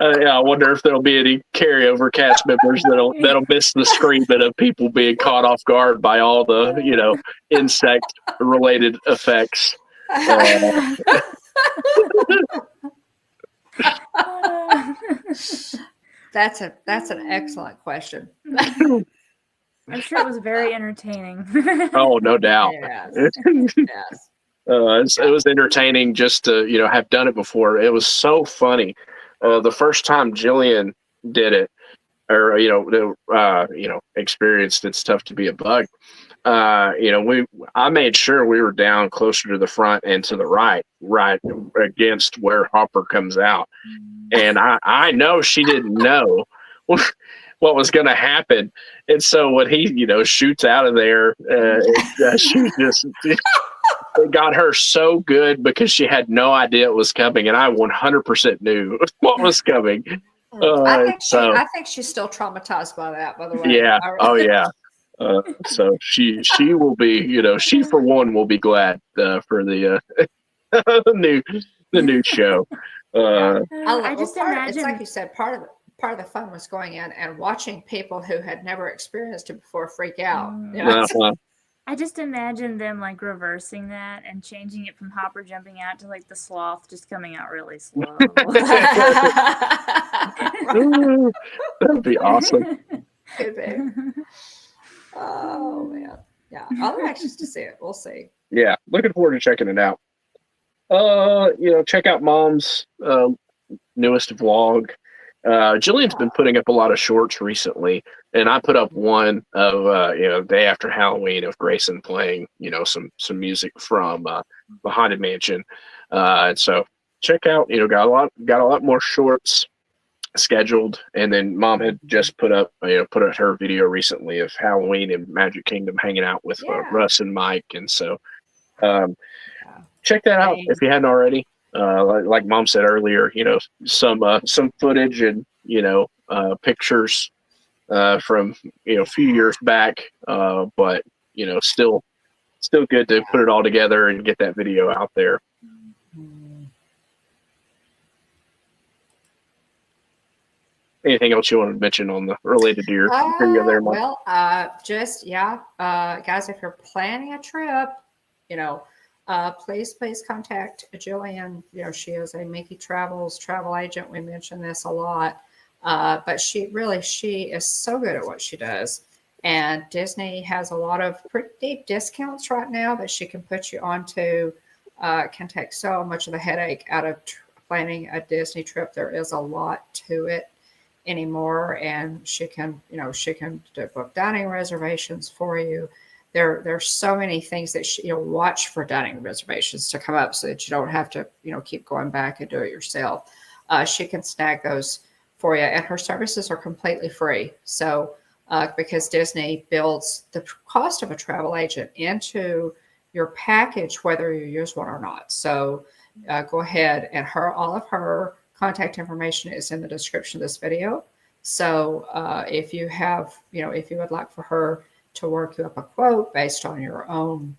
I wonder if there'll be any carryover cast members that'll miss the screaming of people being caught off guard by all the, insect-related effects. That's an excellent question. I'm sure it was very entertaining. Oh, no doubt. Yes. It was entertaining just to have done it before. It was so funny. The first time Jillian did it, or experienced It's Tough to Be a Bug. I made sure we were down closer to the front and to the right against where Hopper comes out, and I know she didn't know what was going to happen, and so when he shoots out of there, she just. It got her so good because she had no idea it was coming, and I 100% knew what was coming. I think she's still traumatized by that. By the way, yeah. Oh yeah. So she will be, she for one will be glad for the the new show. I just imagine it's like you said, part of the fun was going in and watching people who had never experienced it before freak out. I just imagine them like reversing that and changing it from Hopper jumping out to like the sloth just coming out really slow. That'd be awesome. Could be. Oh man, yeah. I'm anxious to see it. We'll see. Yeah, looking forward to checking it out. Check out Mom's newest vlog. Jillian's been putting up a lot of shorts recently, and I put up one of day after Halloween of Grayson playing some music from the Haunted Mansion. And so check out, got a lot more shorts scheduled, and then Mom had just put up her video recently of Halloween in Magic Kingdom hanging out with Russ and Mike, and so check that out if you hadn't already. Like Mom said earlier, some footage and pictures from a few years back, but still good to put it all together and get that video out there. Anything else you want to mention on the related to your there, Mom? Well, guys, if you're planning a trip, please contact Jillian. She is a Mickey Travels travel agent. We mention this a lot, but she is so good at what she does. And Disney has a lot of pretty deep discounts right now that she can put you onto. Can take so much of the headache out of planning a Disney trip. There is a lot to it anymore, and she can book dining reservations for you. There's so many things that watch for dining reservations to come up so that you don't have to keep going back and do it yourself. She can snag those for you, and her services are completely free. So because Disney builds the cost of a travel agent into your package, whether you use one or not. So go ahead, and all of her contact information is in the description of this video. So if you have, if you would like for her to work you up a quote based on your own,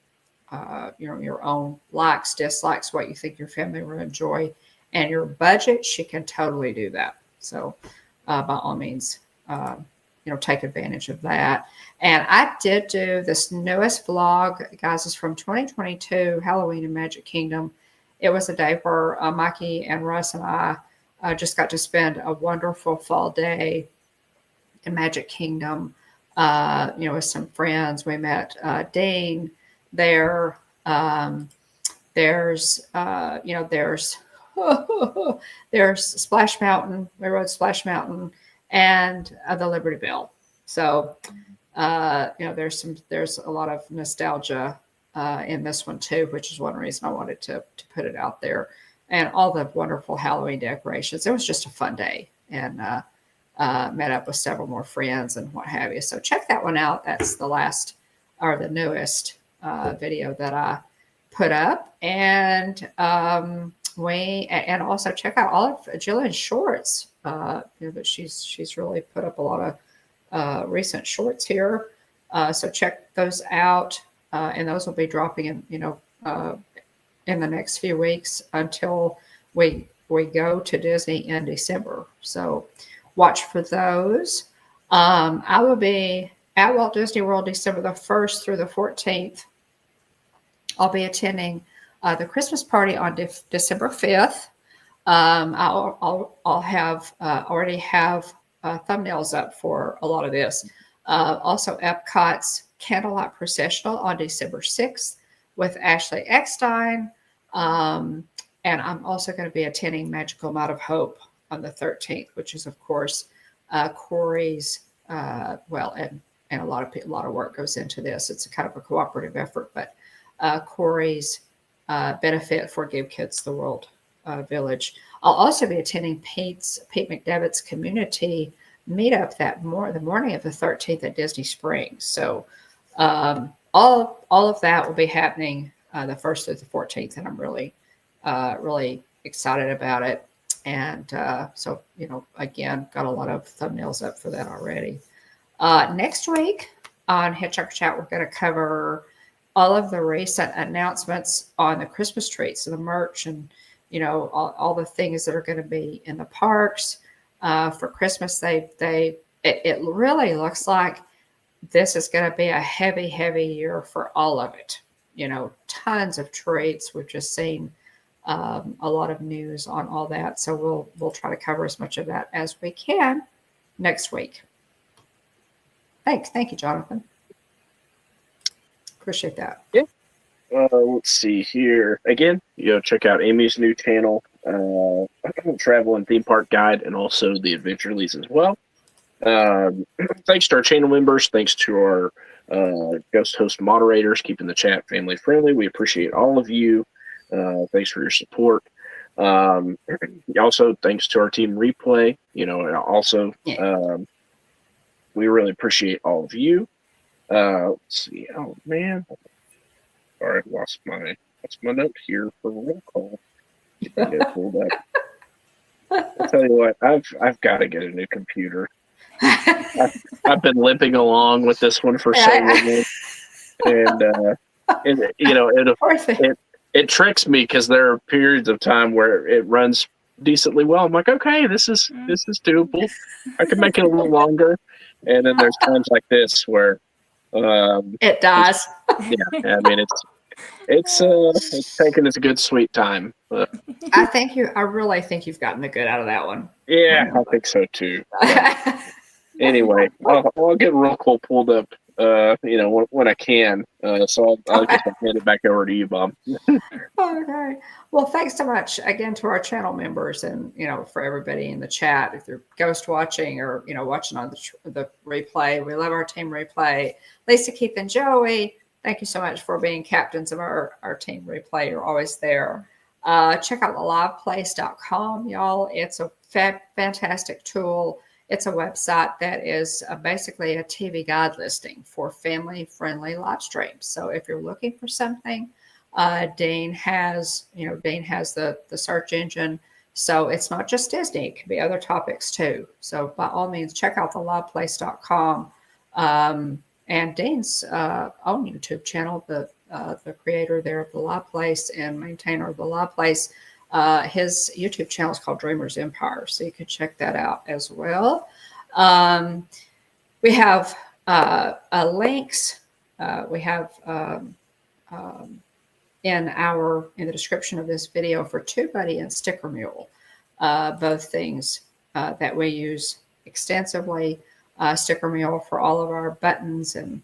your own likes, dislikes, what you think your family will enjoy, and your budget, she can totally do that. So by all means, take advantage of that. And I did do this newest vlog, guys, is from 2022, Halloween in Magic Kingdom. It was a day where Mikey and Russ and I just got to spend a wonderful fall day in Magic Kingdom, with some friends. We met Dean there. There's there's Splash Mountain. We rode Splash Mountain and the Liberty Bell. So there's a lot of nostalgia in this one too, which is one reason I wanted to put it out there. And all the wonderful Halloween decorations. It was just a fun day, and met up with several more friends and what have you. So check that one out. That's the last or the newest video that I put up. And and also check out all of Jillian's shorts. That she's really put up a lot of recent shorts here. So check those out, and those will be dropping in the next few weeks until we go to Disney in December. So watch for those. I will be at Walt Disney World December the 1st through the 14th. I'll be attending the Christmas party on December 5th. I'll have already have thumbnails up for a lot of this. Also, Epcot's Candlelight Processional on December 6th with Ashley Eckstein. And I'm also going to be attending Magical Night of Hope on the 13th, which is, of course, Corey's, and a lot of work goes into this. It's a kind of a cooperative effort, but Corey's benefit for Give Kids the World Village. I'll also be attending Pete McDevitt's community meetup the morning of the 13th at Disney Springs. So all of that will be happening the 1st through the 14th, and I'm really excited about it. And so, again, got a lot of thumbnails up for that already. Next week on Hitchhiker Chat, we're going to cover all of the recent announcements on the Christmas treats and the merch, and all the things that are going to be in the parks for Christmas. It really looks like this is going to be a heavy year for all of it. Tons of treats. We've just seen a lot of news on all that, so we'll try to cover as much of that as we can next week. Thank you, Jonathan. Appreciate that. Yeah. Let's see here. Again, check out Amy's new channel, Travel and Theme Park Guide, and also the Adventurelys as well. Thanks to our channel members. Thanks to our guest host moderators, keeping the chat family friendly. We appreciate all of you. Thanks for your support. Also, thanks to our team Replay. We really appreciate all of you. Let's see. Oh man, sorry, I lost my note here for the roll call. Get it pulled up. I'll tell you what, I've got to get a new computer. I've been limping along with this one for so long, and it tricks me because there are periods of time where it runs decently well. I'm like, okay, this is doable. I can make it a little longer, and then there's times like this where it dies. I mean, it's taking its good sweet time. I really think you've gotten the good out of that one. Yeah, I think so too. Anyway, I'll get roll call pulled up, when I can. So I'll just hand it back over to you, Bob. Okay. Well, thanks so much again to our channel members, and for everybody in the chat. If you're ghost watching or watching on the replay, we love our team Replay. Lisa, Keith, and Joey, thank you so much for being captains of our team Replay. You're always there. Check out theliveplace.com, y'all. It's a fantastic tool. it's a website that is basically a TV guide listing for family-friendly live streams. So if you're looking for something, Dean has the search engine. So it's not just Disney; it could be other topics too. So by all means, check out theliveplace.com. And Dean's own YouTube channel, the creator there of the Live Place and maintainer of the Live Place, his YouTube channel is called Dreamers Empire, so you can check that out as well. We have links. We have in the description of this video for TubeBuddy and Stickermule, both things that we use extensively. Stickermule for all of our buttons and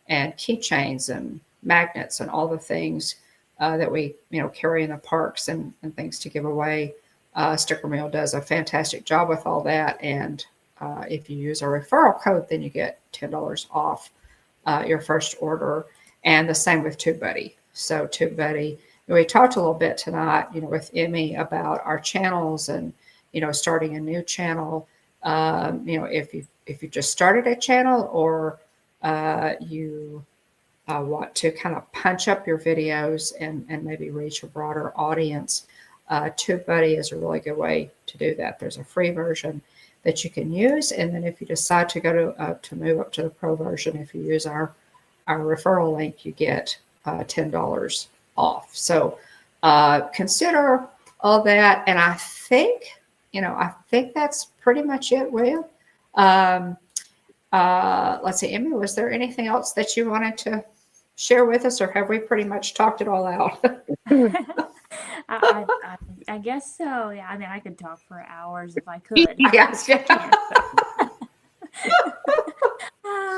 keychains and magnets and all the things that we carry in the parks and things to give away. Stickermule does a fantastic job with all that, and if you use a referral code, then you get $10 off your first order. And the same with TubeBuddy. So TubeBuddy, we talked a little bit tonight, with Emmy about our channels and starting a new channel. If you just started a channel, or you want to kind of punch up your videos and maybe reach a broader audience, TubeBuddy is a really good way to do that. There's a free version that you can use, and then if you decide to go to move up to the pro version, if you use our referral link, you get $10 off. So consider all that, and I think that's pretty much it, Will. Let's see, Emmy, was there anything else that you wanted to share with us, or have we pretty much talked it all out? I guess so. Yeah, I mean, I could talk for hours if I could. Yes.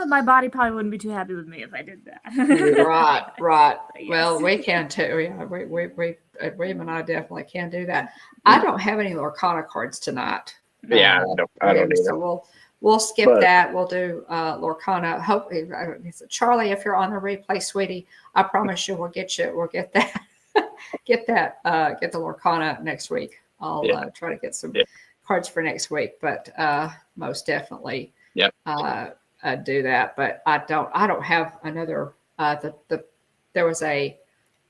My body probably wouldn't be too happy with me if I did that. Right. Yes. Well, we can too. Yeah, William and I definitely can do that. I don't have any Lorcana cards tonight. Yeah, I don't either. So we'll skip that. We'll do Lorcana. Hopefully, Charlie, if you're on the replay, sweetie, I promise you, we'll get that, get the Lorcana next week. I'll try to get some cards for next week, but most definitely, do that. But I don't have another. There was a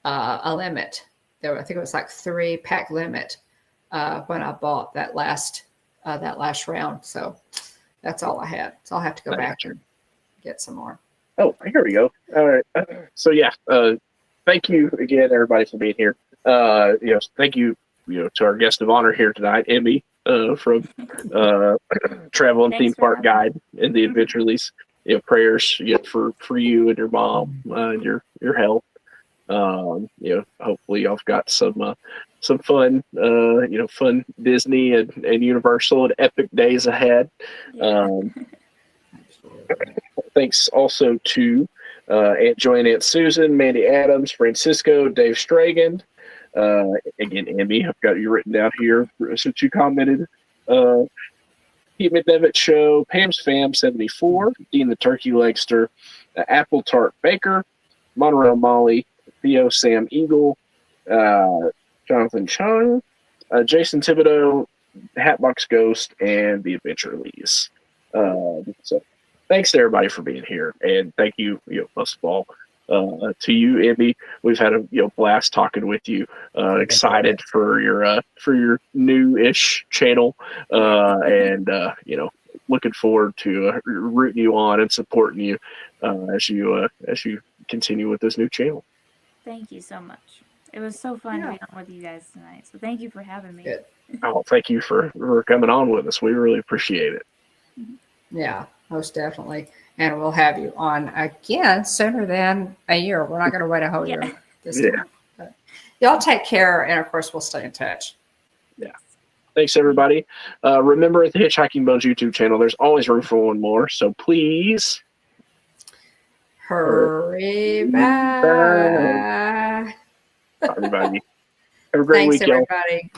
limit. I think it was like 3-pack limit when I bought that last round. So that's all I had. So I'll have to go back and get some more. Oh, here we go. All right. So thank you again, everybody, for being here. Thank you, to our guest of honor here tonight, Emmy, from Travel and Theme Park Guide and the Adventurelys. Prayers for you and your mom and your health. Hopefully y'all have got some fun, fun Disney and Universal and epic days ahead. Thanks also to Aunt Joy and Aunt Susan, Mandy Adams, Francisco, Dave Stragan. Again, Emmy, I've got you written down here since you commented. Pete McDevitt Show, Pam's Fam 74, Dean the Turkey Legster, Apple Tart Baker, Monroe Molly, Theo Sam Eagle, Jonathan Chung, Jason Thibodeau, Hatbox Ghost, and the Adventurelys. So thanks to everybody for being here, and thank you, most of all, to you, Emmy. We've had a blast talking with you. Excited for your new-ish channel, and looking forward to rooting you on and supporting you as you continue with this new channel. Thank you so much. It was so fun to be on with you guys tonight. So thank you for having me. Good. Oh, thank you for coming on with us. We really appreciate it. Yeah, most definitely. And we'll have you on again sooner than a year. We're not going to wait a whole year this time. But y'all take care, and of course, we'll stay in touch. Yeah. Thanks, everybody. Remember, at the Hitchhiking Bones YouTube channel, there's always room for one more. So please hurry back. Everybody. Have a great week, y'all. Thanks, everybody.